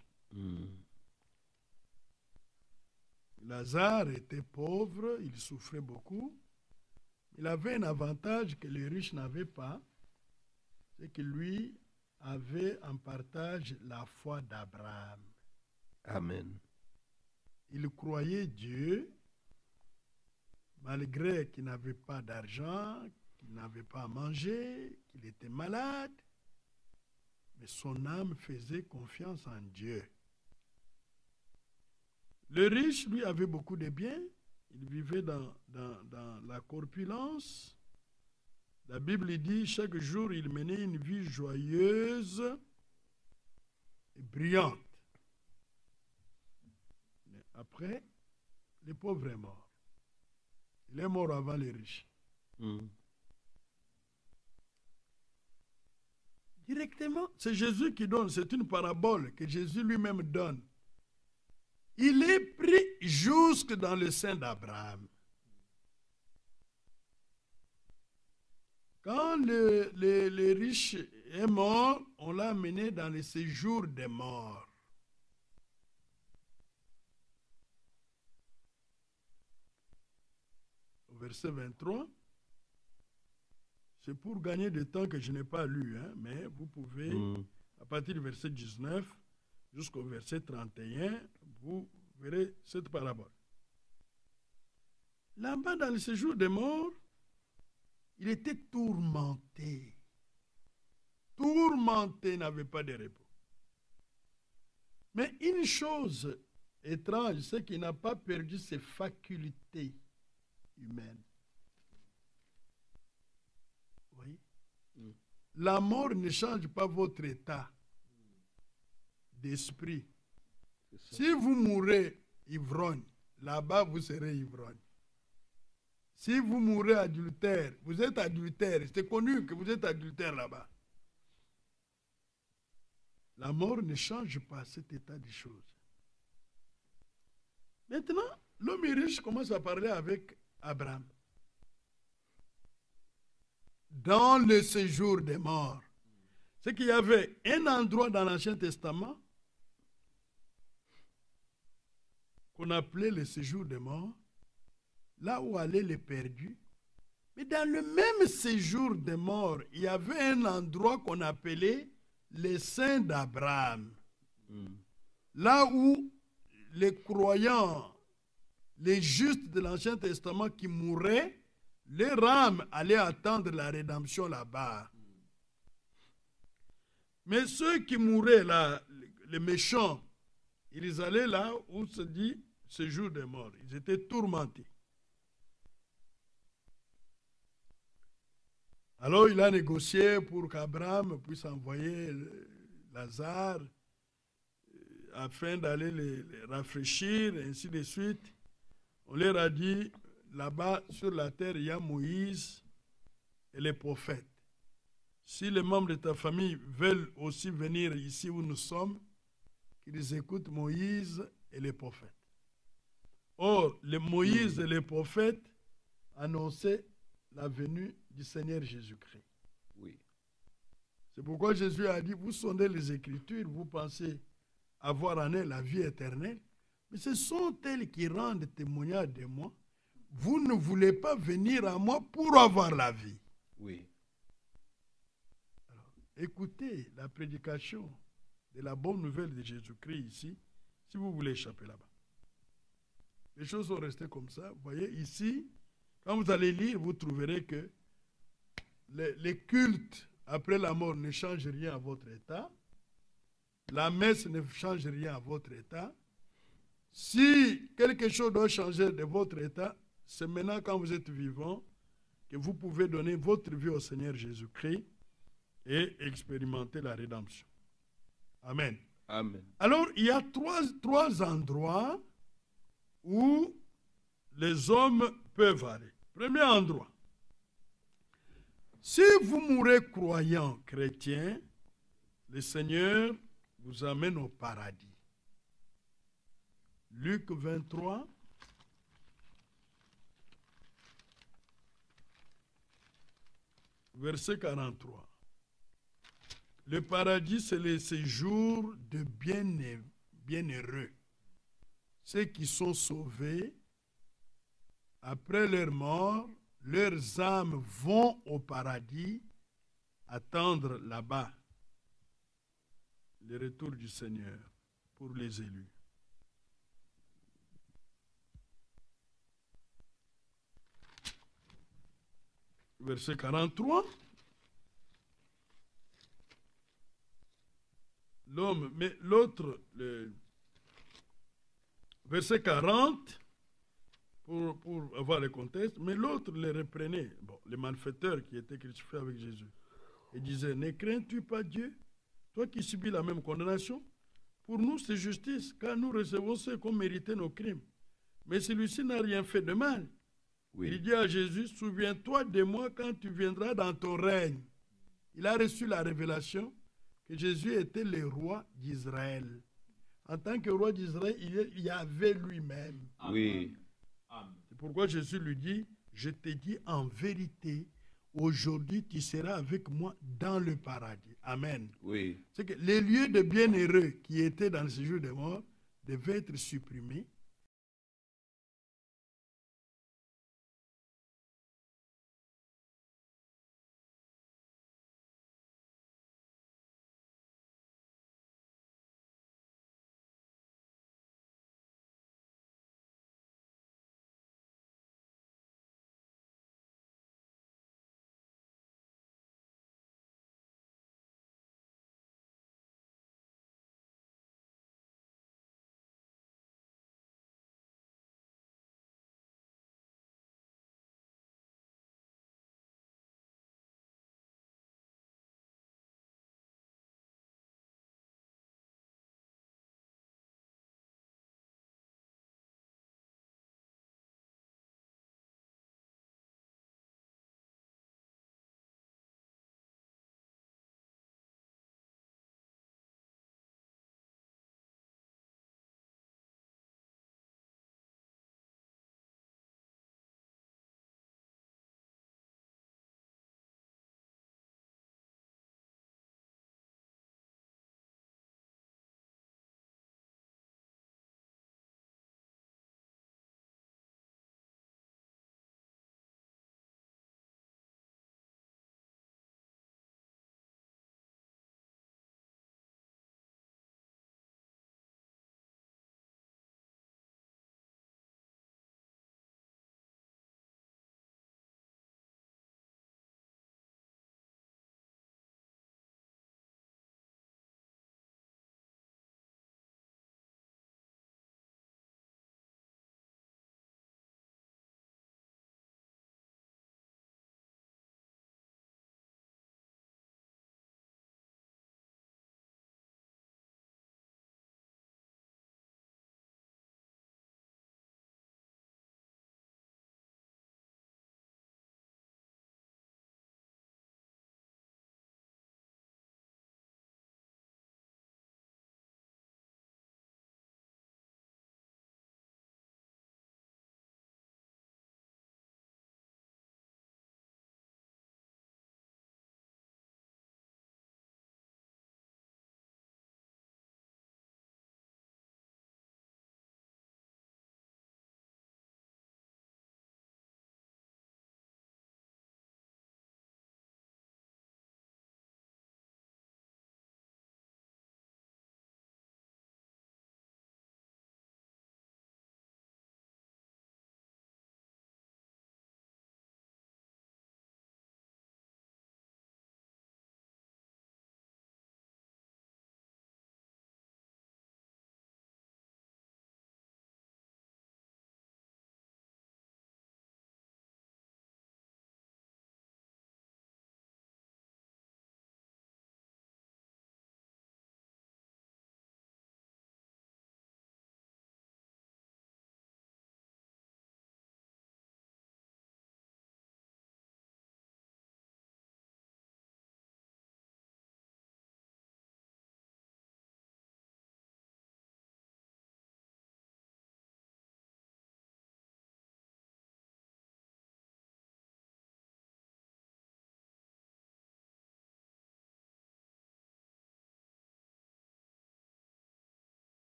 Lazare était pauvre, il souffrait beaucoup. Il avait un avantage que les riches n'avaient pas, c'est que lui avait en partage la foi d'Abraham.
Amen.
Il croyait Dieu, malgré qu'il n'avait pas d'argent, qu'il n'avait pas à manger, qu'il était malade, mais son âme faisait confiance en Dieu. Le riche, lui, avait beaucoup de biens. Il vivait dans la corpulence. La Bible dit, chaque jour, il menait une vie joyeuse et brillante. Mais après, le pauvre est mort. Il est mort avant les riches. Directement, c'est Jésus qui donne, c'est une parabole que Jésus lui-même donne. Il est pris jusque dans le sein d'Abraham. Quand le riche est mort, on l'a amené dans le séjour des morts. Au verset 23, c'est pour gagner du temps que je n'ai pas lu, hein, mais vous pouvez, à partir du verset 19 jusqu'au verset 31, vous verrez cette parabole. Là-bas, dans le séjour des morts, il était tourmenté. Tourmenté, n'avait pas de repos. Mais une chose étrange, c'est qu'il n'a pas perdu ses facultés humaines. Vous voyez? La mort ne change pas votre état. d'esprit.
C'est ça.
Si vous mourrez ivrogne, là-bas vous serez ivrogne. Si vous mourrez adultère, vous êtes adultère, c'est connu que vous êtes adultère là-bas. La mort ne change pas cet état des choses. Maintenant, l'homme riche commence à parler avec Abraham. Dans le séjour des morts, c'est qu'il y avait un endroit dans l'Ancien Testament qu'on appelait le séjour des morts, là où allaient les perdus. Mais dans le même séjour des morts, il y avait un endroit qu'on appelait les saints d'Abraham. Là où les croyants, les justes de l'Ancien Testament qui mouraient, leur âme allait attendre la rédemption là-bas. Mais ceux qui mouraient là, les méchants, ils allaient là où se dit séjour des morts. Ils étaient tourmentés. Alors il a négocié pour qu'Abraham puisse envoyer Lazare afin d'aller les rafraîchir, et ainsi de suite. On leur a dit, là-bas sur la terre, il y a Moïse et les prophètes. Si les membres de ta famille veulent aussi venir ici où nous sommes, qu'ils écoutent Moïse et les prophètes. Or, les Moïse et les prophètes annonçaient la venue du Seigneur Jésus-Christ.
Oui.
C'est pourquoi Jésus a dit, vous sondez les Écritures, vous pensez avoir en elles la vie éternelle, mais ce sont elles qui rendent témoignage de moi. Vous ne voulez pas venir à moi pour avoir la vie.
Oui.
Alors, écoutez la prédication de la bonne nouvelle de Jésus-Christ ici, si vous voulez échapper là-bas. Les choses sont restées comme ça. Vous voyez, ici, quand vous allez lire, vous trouverez que les cultes après la mort ne changent rien à votre état. La messe ne change rien à votre état. Si quelque chose doit changer de votre état, c'est maintenant quand vous êtes vivant que vous pouvez donner votre vie au Seigneur Jésus-Christ et expérimenter la rédemption. Amen.
Amen.
Alors, il y a trois endroits où les hommes peuvent aller. Premier endroit. Si vous mourrez croyant chrétien, le Seigneur vous amène au paradis. Luc 23, verset 43. Le paradis, c'est le séjour de bienheureux. Ceux qui sont sauvés, après leur mort, leurs âmes vont au paradis attendre là-bas le retour du Seigneur pour les élus. Verset 43. L'homme, mais l'autre, verset 40, pour avoir le contexte, mais l'autre les reprenait, bon, les malfaiteurs qui étaient crucifiés avec Jésus, et disait, ne crains-tu pas Dieu, toi qui subis la même condamnation? Pour nous, c'est justice, car nous recevons ce qu'ont mérité nos crimes. Mais celui-ci n'a rien fait de mal. Oui. Il dit à Jésus, souviens-toi de moi quand tu viendras dans ton règne. Il a reçu la révélation que Jésus était le roi d'Israël. En tant que roi d'Israël, il y avait lui-même.
Oui.
C'est pourquoi Jésus lui dit, je te dis en vérité, aujourd'hui tu seras avec moi dans le paradis. Amen.
Oui.
C'est que les lieux de bienheureux qui étaient dans le séjour des morts devaient être supprimés.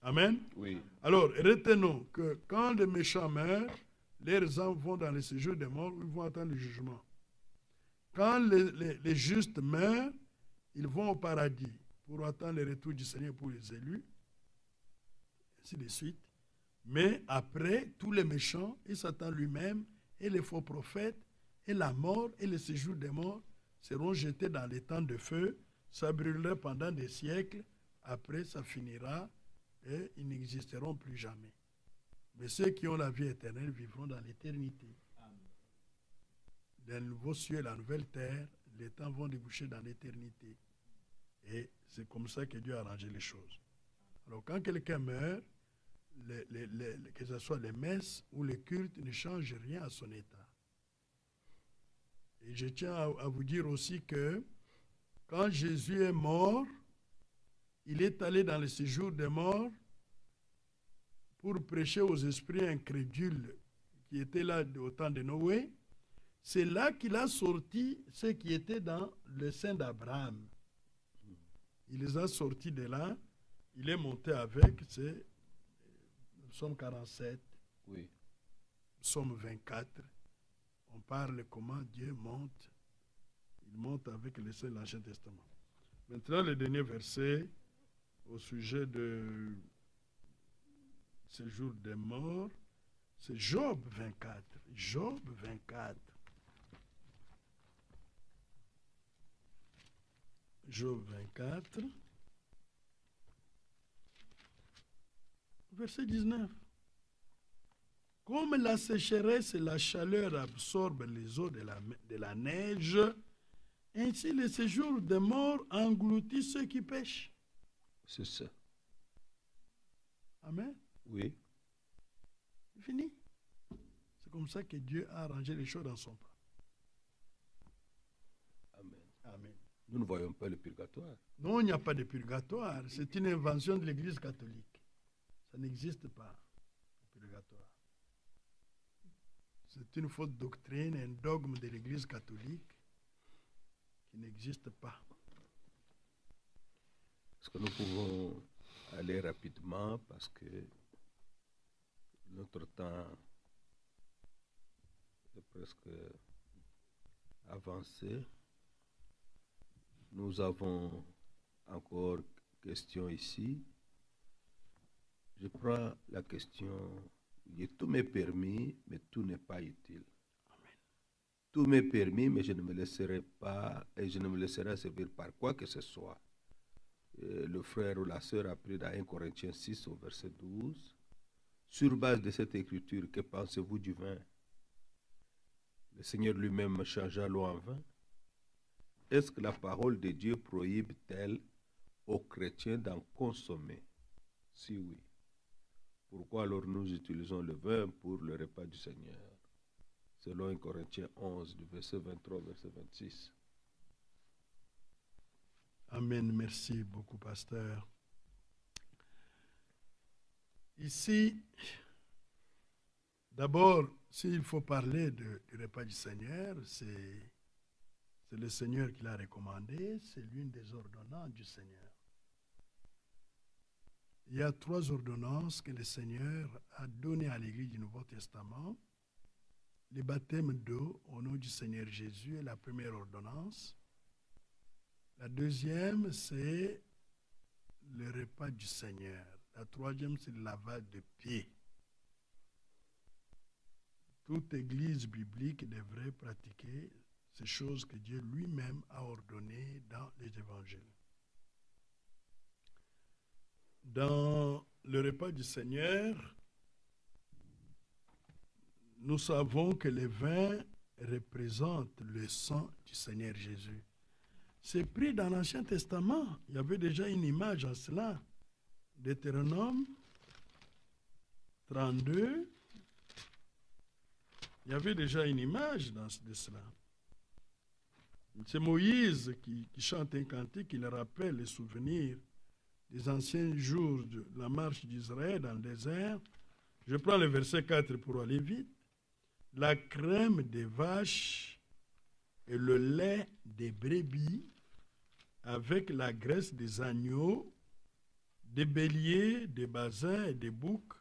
Amen.
Oui.
Alors, retenons que quand les méchants meurent, leurs âmes vont dans le séjour des morts où ils vont attendre le jugement. Quand les justes meurent, ils vont au paradis pour attendre le retour du Seigneur pour les élus, ainsi de suite. Mais après, tous les méchants, et Satan lui-même, et les faux prophètes, et la mort, et le séjour des morts, seront jetés dans les temps de feu, ça brûlera pendant des siècles, après ça finira, et ils n'existeront plus jamais. Mais ceux qui ont la vie éternelle vivront dans l'éternité. Dans le nouveau ciel et la nouvelle terre, les temps vont déboucher dans l'éternité. Et c'est comme ça que Dieu a arrangé les choses. Alors quand quelqu'un meurt, que ce soit les messes ou les cultes, ne changent rien à son état. Et je tiens à vous dire aussi que quand Jésus est mort, il est allé dans le séjour des morts pour prêcher aux esprits incrédules qui étaient là au temps de Noé. C'est là qu'il a sorti ceux qui étaient dans le sein d'Abraham. Il les a sortis de là. Il est monté avec, c'est Psaume 47,
Oui.
Psaume 24. On parle comment Dieu monte. Il monte avec les saints de l'Ancien Testament. Maintenant, le dernier verset au sujet de séjour des morts, c'est Job 24. Job 24. Job 24. Verset 19. Comme la sécheresse et la chaleur absorbent les eaux de la neige, ainsi le séjour des morts engloutit ceux qui pêchent.
C'est ça.
Amen.
Oui.
C'est fini. C'est comme ça que Dieu a arrangé les choses dans son plan.
Amen.
Amen.
Nous ne voyons pas le purgatoire.
Non, il n'y a pas de purgatoire. C'est une invention de l'Église catholique. Ça n'existe pas, le purgatoire. C'est une fausse doctrine, un dogme de l'Église catholique qui n'existe pas.
Est-ce que nous pouvons aller rapidement parce que notre temps est presque avancé. Nous avons encore question ici. Je prends la question. Tout m'est permis, mais tout n'est pas utile.
Amen.
Tout m'est permis, mais je ne me laisserai pas et je ne me laisserai servir par quoi que ce soit. Le frère ou la sœur a pris dans 1 Corinthiens 6 au verset 12. Sur base de cette écriture, que pensez-vous du vin? Le Seigneur lui-même changea l'eau en vin. Est-ce que la parole de Dieu prohibe-t-elle aux chrétiens d'en consommer? Si oui. Pourquoi alors nous utilisons le vin pour le repas du Seigneur? Selon 1 Corinthiens 11, du verset 23 au verset 26.
Amen. Merci beaucoup, pasteur. Ici, d'abord, s'il faut parler du repas du Seigneur, c'est le Seigneur qui l'a recommandé, c'est l'une des ordonnances du Seigneur. Il y a 3 ordonnances que le Seigneur a données à l'Église du Nouveau Testament. Le baptême d'eau au nom du Seigneur Jésus est la première ordonnance. La deuxième, c'est le repas du Seigneur. La troisième, c'est le lavage de pieds. Toute église biblique devrait pratiquer ces choses que Dieu lui-même a ordonnées dans les évangiles. Dans le repas du Seigneur, nous savons que le vin représente le sang du Seigneur Jésus. C'est pris dans l'Ancien Testament. Il y avait déjà une image en cela. Deutéronome 32. Il y avait déjà une image de cela. C'est Moïse qui chante un cantique qui le rappelle les souvenirs des anciens jours de la marche d'Israël dans le désert. Je prends le verset 4 pour aller vite. La crème des vaches et le lait des brebis avec la graisse des agneaux des béliers, des basins et des boucs,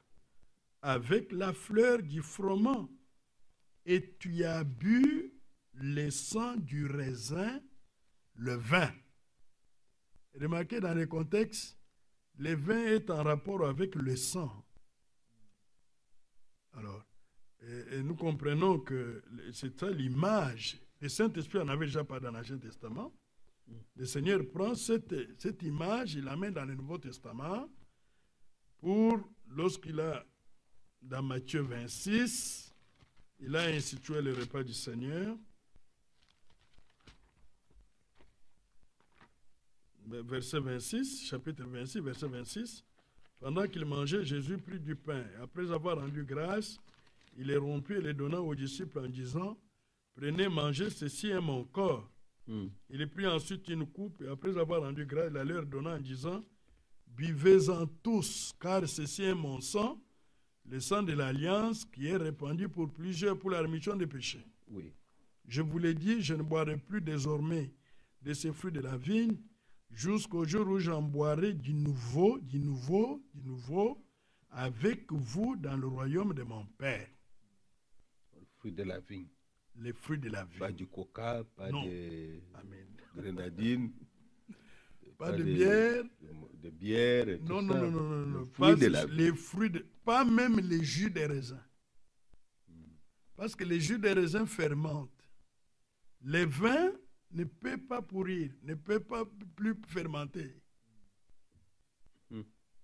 avec la fleur du froment. Et tu as bu le sang du raisin, le vin. Remarquez dans les contextes, le vin est en rapport avec le sang. Alors, et nous comprenons que c'est ça l'image. Le Saint-Esprit en avait déjà parlé dans l'Ancien Testament. Le Seigneur prend cette image, il la met dans le Nouveau Testament pour, lorsqu'il a, dans Matthieu 26, il a institué le repas du Seigneur. Verset 26, chapitre 26, verset 26. Pendant qu'il mangeait, Jésus prit du pain. Et après avoir rendu grâce, il les rompit et les donna aux disciples en disant, prenez, mangez, ceci est mon corps. Il prit ensuite une coupe et après avoir rendu grâce, il la leur donna en disant, buvez-en tous, car ceci est mon sang, le sang de l'alliance qui est répandu pour plusieurs pour la rémission des péchés.
Oui.
Je vous l'ai dit, je ne boirai plus désormais de ces fruits de la vigne, jusqu'au jour où j'en boirai du nouveau, avec vous dans le royaume de mon Père.
Le fruit de la vigne.
Les fruits de la vigne.
Pas du coca, pas de
Amen.
grenadine.
Pas de bière.
De bière et
Non,
tout
non,
ça.
non, non, non, non.
Fruit
Pas
de la
les fruits de, pas même les jus de raisin. Parce que les jus de raisin fermentent. Les vins ne peut pas pourrir, ne peut pas plus fermenter.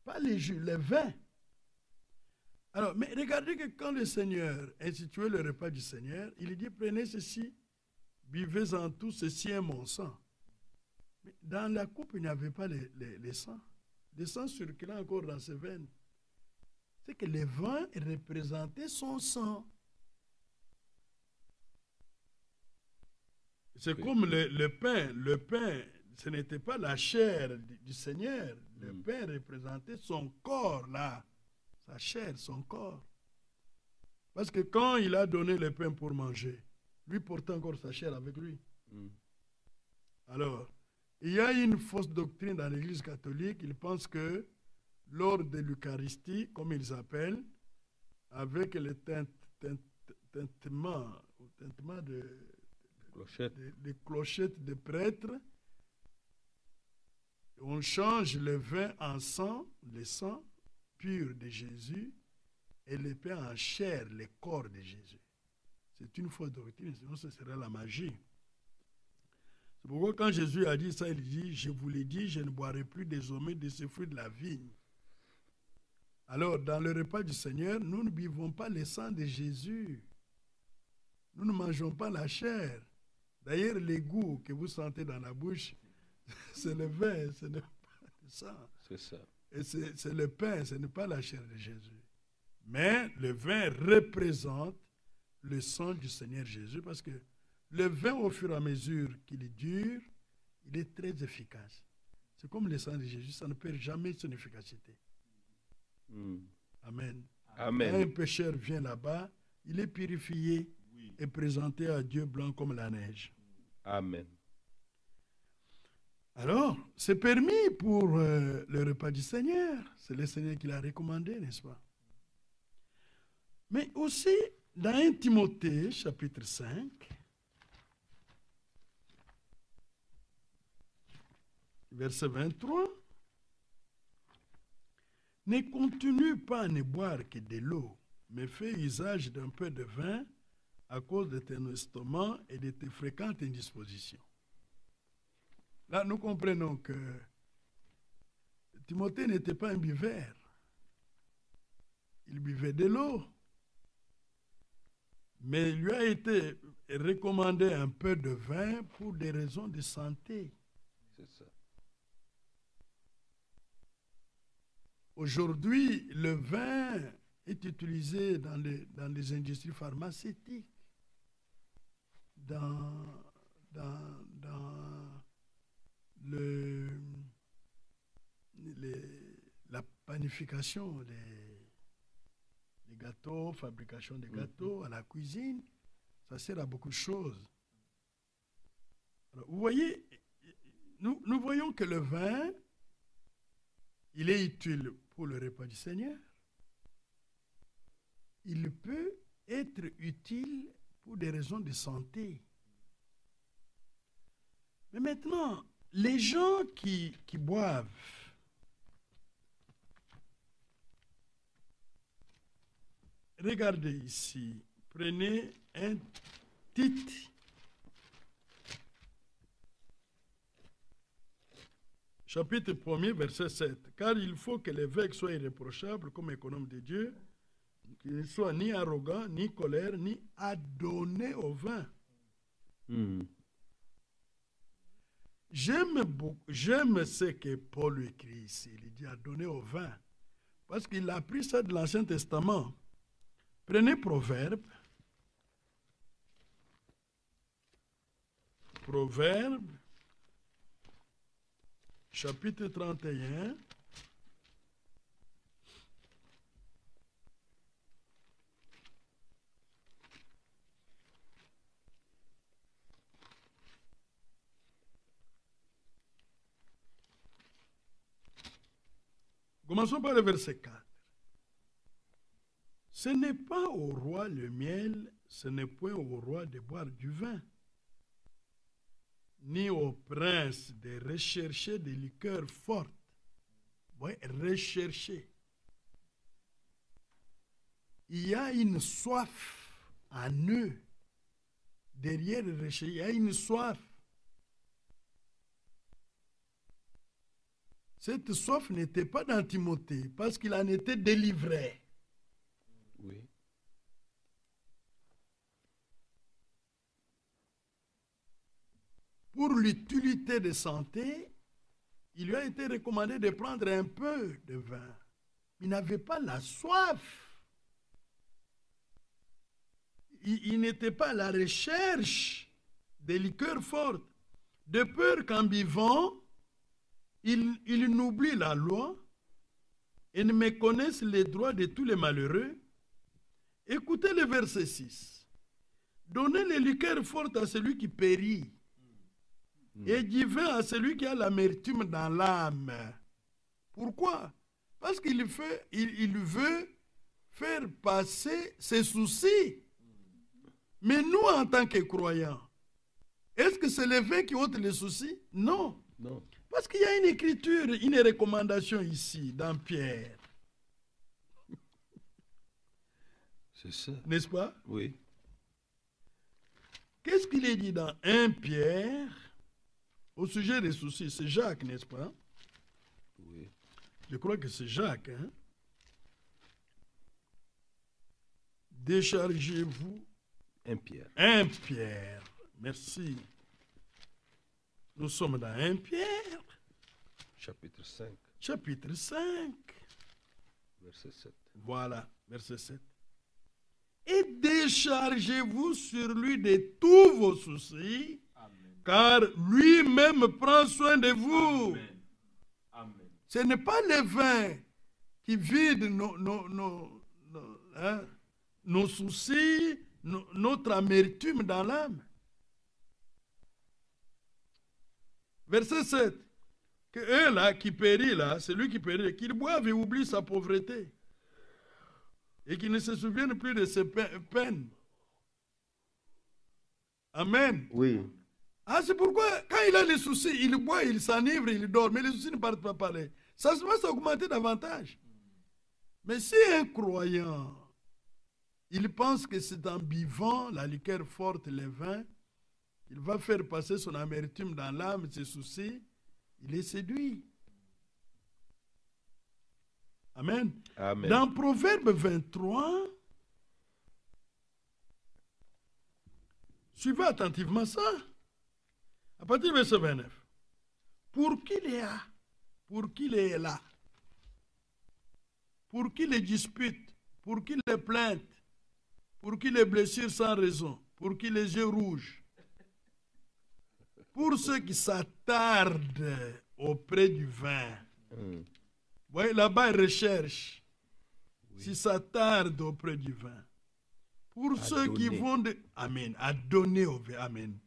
Pas les jus, les vins. Alors, mais regardez que quand le Seigneur instituait le repas du Seigneur, il dit, prenez ceci, buvez-en tout, ceci est mon sang. Mais dans la coupe, il n'y avait pas les sangs. Le sang circulait encore dans ses veines. C'est que le vin représentait son sang. C'est comme le pain. Le pain, ce n'était pas la chair du Seigneur. Le pain représentait son corps, là. Sa chair, son corps. Parce que quand il a donné le pain pour manger, lui portait encore sa chair avec lui. Alors, il y a une fausse doctrine dans l'Église catholique. Ils pensent que lors de l'Eucharistie, comme ils appellent, avec le tintement des clochettes des prêtres, on change le vin en sang, le sang pur de Jésus, et le pain en chair, le corps de Jésus. C'est une fausse doctrine, sinon ce serait la magie. C'est pourquoi quand Jésus a dit ça, il dit, je vous l'ai dit, je ne boirai plus désormais de ce fruit de la vigne. Alors, dans le repas du Seigneur, nous ne buvons pas le sang de Jésus. Nous ne mangeons pas la chair. D'ailleurs, les goûts que vous sentez dans la bouche, c'est le vin, ce n'est pas le sang.
C'est ça.
Et c'est le pain, ce n'est pas la chair de Jésus. Mais le vin représente le sang du Seigneur Jésus, parce que le vin, au fur et à mesure qu'il est dur, il est très efficace. C'est comme le sang de Jésus, ça ne perd jamais son efficacité. Amen.
Amen.
Quand un pécheur vient là-bas, il est purifié et présenté à Dieu blanc comme la neige.
Amen.
Alors, c'est permis pour le repas du Seigneur. C'est le Seigneur qui l'a recommandé, n'est-ce pas? Mais aussi, dans 1 Timothée, chapitre 5, verset 23, ne continue pas à ne boire que de l'eau, mais fais usage d'un peu de vin à cause de ton estomac et de tes fréquentes indispositions. Là, nous comprenons que Timothée n'était pas un buveur. Il buvait de l'eau. Mais il lui a été recommandé un peu de vin pour des raisons de santé.
C'est ça.
Aujourd'hui, le vin est utilisé dans les industries pharmaceutiques, dans la panification, les gâteaux, fabrication des gâteaux, à la cuisine, ça sert à beaucoup de choses. Alors, vous voyez, nous voyons que le vin, il est utile pour le repas du Seigneur. Il peut être utile pour des raisons de santé. Mais maintenant, les gens qui boivent, regardez ici, prenez un Tite, chapitre 1er, verset 7. Car il faut que l'évêque soit irréprochable comme économe de Dieu, qu'il ne soit ni arrogant, ni colère, ni adonné au vin. J'aime ce que Paul écrit ici. Il dit adonné au vin. Parce qu'il a pris ça de l'Ancien Testament. Prenez Proverbe. Proverbe, chapitre 31. Commençons par le verset 4. Ce n'est pas au roi le miel, ce n'est point au roi de boire du vin, ni au prince de rechercher des liqueurs fortes. Oui, rechercher. Il y a une soif en eux. Derrière le recherche, il y a une soif. Cette soif n'était pas dans Timothée, parce qu'il en était délivré.
Oui.
Pour l'utilité de santé, il lui a été recommandé de prendre un peu de vin. Il n'avait pas la soif. Il n'était pas à la recherche des liqueurs fortes. De peur qu'en buvant, il n'oublie la loi et ne méconnaisse les droits de tous les malheureux. Écoutez le verset 6. Donnez les liqueurs fortes à celui qui périt et du vin à celui qui a l'amertume dans l'âme. Pourquoi? Parce qu'il veut faire passer ses soucis. Mais nous, en tant que croyants, est-ce que c'est le vin qui ôte les soucis? Non.
Non.
Parce qu'il y a une écriture, une recommandation ici, dans Pierre.
C'est ça.
N'est-ce pas?
Oui.
Qu'est-ce qu'il est dit dans 1 Pierre au sujet des soucis? C'est Jacques, n'est-ce pas?
Oui.
Je crois que c'est Jacques. Hein? Déchargez-vous.
1 Pierre.
1 Pierre. Merci. Nous sommes dans 1 Pierre.
Chapitre 5.
Chapitre 5.
Verset 7.
Voilà, verset 7. Et déchargez-vous sur lui de tous vos soucis, amen, car lui-même prend soin de vous. Amen. Amen. Ce n'est pas le vin qui vide nos soucis, notre amertume dans l'âme. Verset 7. Que eux là, qui périt là, celui qui périt, qu'il boive et oublie sa pauvreté. Et qu'il ne se souvienne plus de ses peines. Amen.
Oui.
Ah, c'est pourquoi, quand il a les soucis, il boit, il s'enivre, il dort, mais les soucis ne partent pas parler. Ça va s'augmenter davantage. Mais si un croyant, il pense que c'est en buvant la liqueur forte, le vin, il va faire passer son amertume dans l'âme, ses soucis, il est séduit. Amen.
Amen.
Dans Proverbe 23, suivez attentivement ça. À partir du verset 29. Pour qui il est là? Pour qui il est là? Pour qui les disputes? Pour qui les plaintes? Pour qui les blessures sans raison? Pour qui les yeux rouges? Pour ceux qui s'attardent auprès du vin. Vous voyez, là-bas, ils recherchent. Oui. Si s'attardent auprès du vin. Pour ceux qui vont de... Amen. À donner au vin. Amen.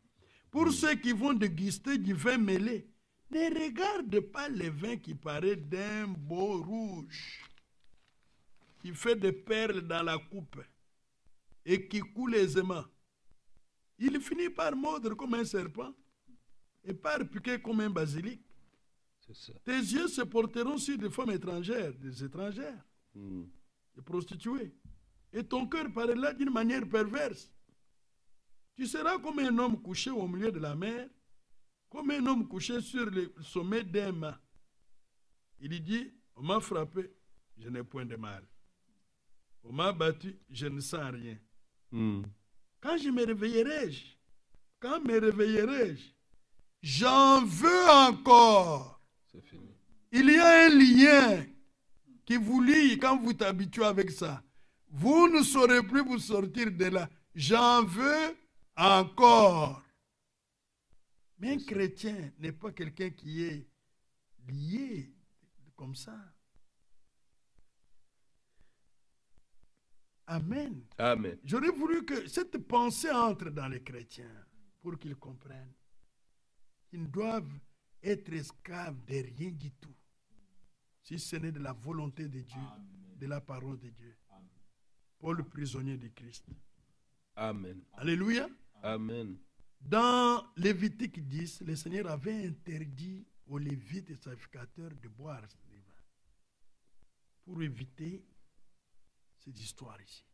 Pour ceux qui vont déguster du vin mêlé. Ne regarde pas le vin qui paraît d'un beau rouge, qui fait des perles dans la coupe et qui coule aisément. Il finit par mordre comme un serpent et par piquer comme un basilic.
C'est ça.
Tes yeux se porteront sur des femmes étrangères, des étrangères, des prostituées. Et ton cœur parlera d'une manière perverse. Tu seras comme un homme couché au milieu de la mer, comme un homme couché sur le sommet d'un mât. Il dit, on m'a frappé, je n'ai point de mal. On m'a battu, je ne sens rien. Quand me réveillerai-je, j'en veux encore.
C'est fini.
Il y a un lien qui vous lie quand vous t'habituez avec ça. Vous ne saurez plus vous sortir de là. J'en veux encore. Mais un chrétien n'est pas quelqu'un qui est lié comme ça. Amen.
Amen.
J'aurais voulu que cette pensée entre dans les chrétiens pour qu'ils comprennent qu'ils ne doivent être esclaves de rien du tout, si ce n'est de la volonté de Dieu, de la parole de Dieu. Paul, prisonnier de Christ.
Amen.
Alléluia.
Amen.
Dans Lévitique 10, le Seigneur avait interdit aux Lévites et sacrificateurs de boire ce vin pour éviter cette histoire ici.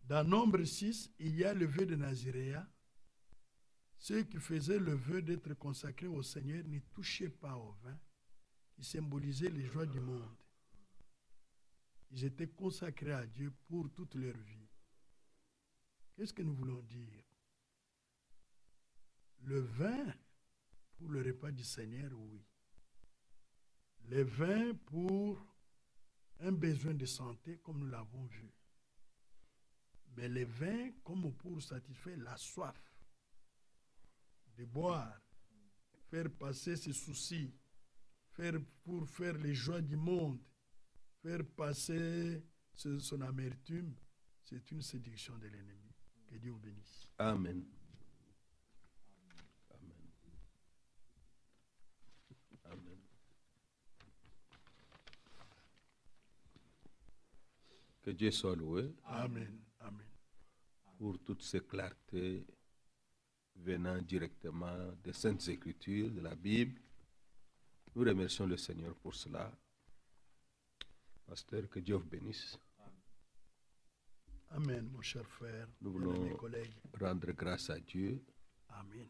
Dans Nombre 6, il y a le vœu de Naziréa. Ceux qui faisaient le vœu d'être consacrés au Seigneur ne touchaient pas au vin qui symbolisait les joies du monde. Ils étaient consacrés à Dieu pour toute leur vie. Qu'est-ce que nous voulons dire? Le vin pour le repas du Seigneur, oui. Le vin pour un besoin de santé, comme nous l'avons vu. Mais le vin comme pour satisfaire la soif de boire, faire passer ses soucis, pour faire les joies du monde, faire passer son amertume, c'est une séduction de l'ennemi. Que Dieu vous bénisse.
Amen. Amen. Amen. Que Dieu soit loué.
Amen. Amen.
Pour toutes ces clartés venant directement des Saintes Écritures, de la Bible. Nous remercions le Seigneur pour cela. Pasteur, que Dieu vous bénisse.
Amen, mon cher frère.
Nous
et mes
voulons
collègues.
rendre grâce à Dieu
Amen.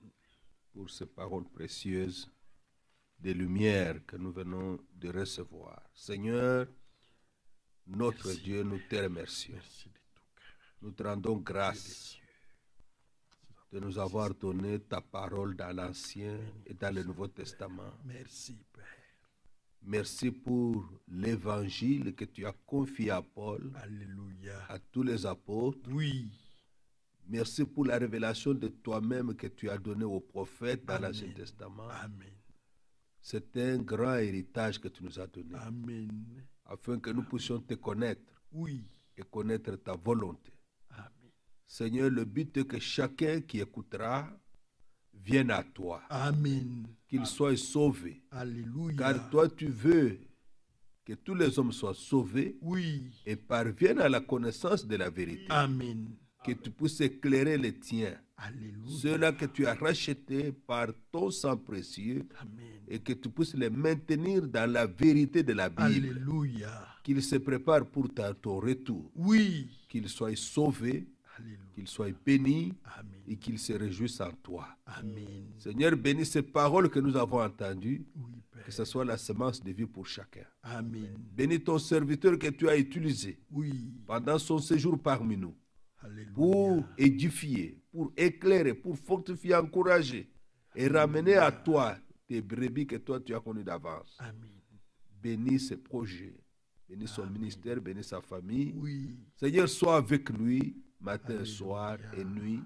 pour ces paroles précieuses des lumières que nous venons de recevoir. Seigneur, notre
Merci.
Dieu, nous te remercions.
Merci de tout cœur.
Nous te rendons
Dieu
grâce
des cieux.
de nous avoir donné ta parole dans l'Ancien et dans le Nouveau Testament.
Merci, Père.
Merci pour l'évangile que tu as confié à Paul,
Alléluia.
à tous les apôtres.
Oui.
Merci pour la révélation de toi-même que tu as donnée aux prophètes dans
Amen.
l'Ancien Testament.
Amen.
C'est un grand héritage que tu nous as donné,
Amen.
afin que nous puissions te connaître
Oui.
et connaître ta volonté.
Amen.
Seigneur, le but est que chacun qui écoutera vienne à toi,
Amen.
qu'il soit sauvé.
Alléluia.
Car toi, tu veux que tous les hommes soient sauvés
Oui.
et parviennent à la connaissance de la vérité.
Amen.
Que tu puisses éclairer les tiens,
Alléluia.
ceux-là que tu as rachetés par ton sang précieux,
Amen.
et que tu puisses les maintenir dans la vérité de la Bible.
Alléluia.
Qu'ils se préparent pour ton retour,
Oui.
qu'ils soient sauvés,
Alléluia.
qu'ils soient bénis
Amen.
et qu'ils se réjouissent en toi.
Amen.
Seigneur, bénis ces paroles que nous avons entendues,
Oui, Père.
que ce soit la semence de vie pour chacun.
Amen.
Bénis ton serviteur que tu as utilisé
Oui.
pendant son séjour parmi nous
Alléluia.
pour édifier, pour éclairer, pour fortifier, encourager et ramener à toi tes brebis que toi tu as connues d'avance.
Amen.
Bénis ses projets, bénis son ministère, bénis sa famille.
Oui.
Seigneur, sois avec lui matin,
Alléluia.
soir et nuit,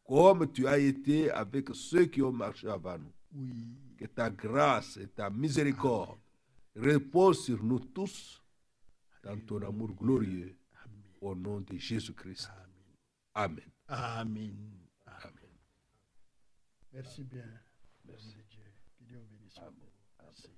comme tu as été avec ceux qui ont marché avant nous.
Oui.
Que ta grâce et ta miséricorde reposent sur nous tous dans ton amour glorieux.
Amen.
Au nom de Jésus-Christ.
Amen.
Amen.
Amen.
Amen.
Merci bien. l'homme de Dieu. Que Dieu bénisse
Amen.
beaucoup. Merci.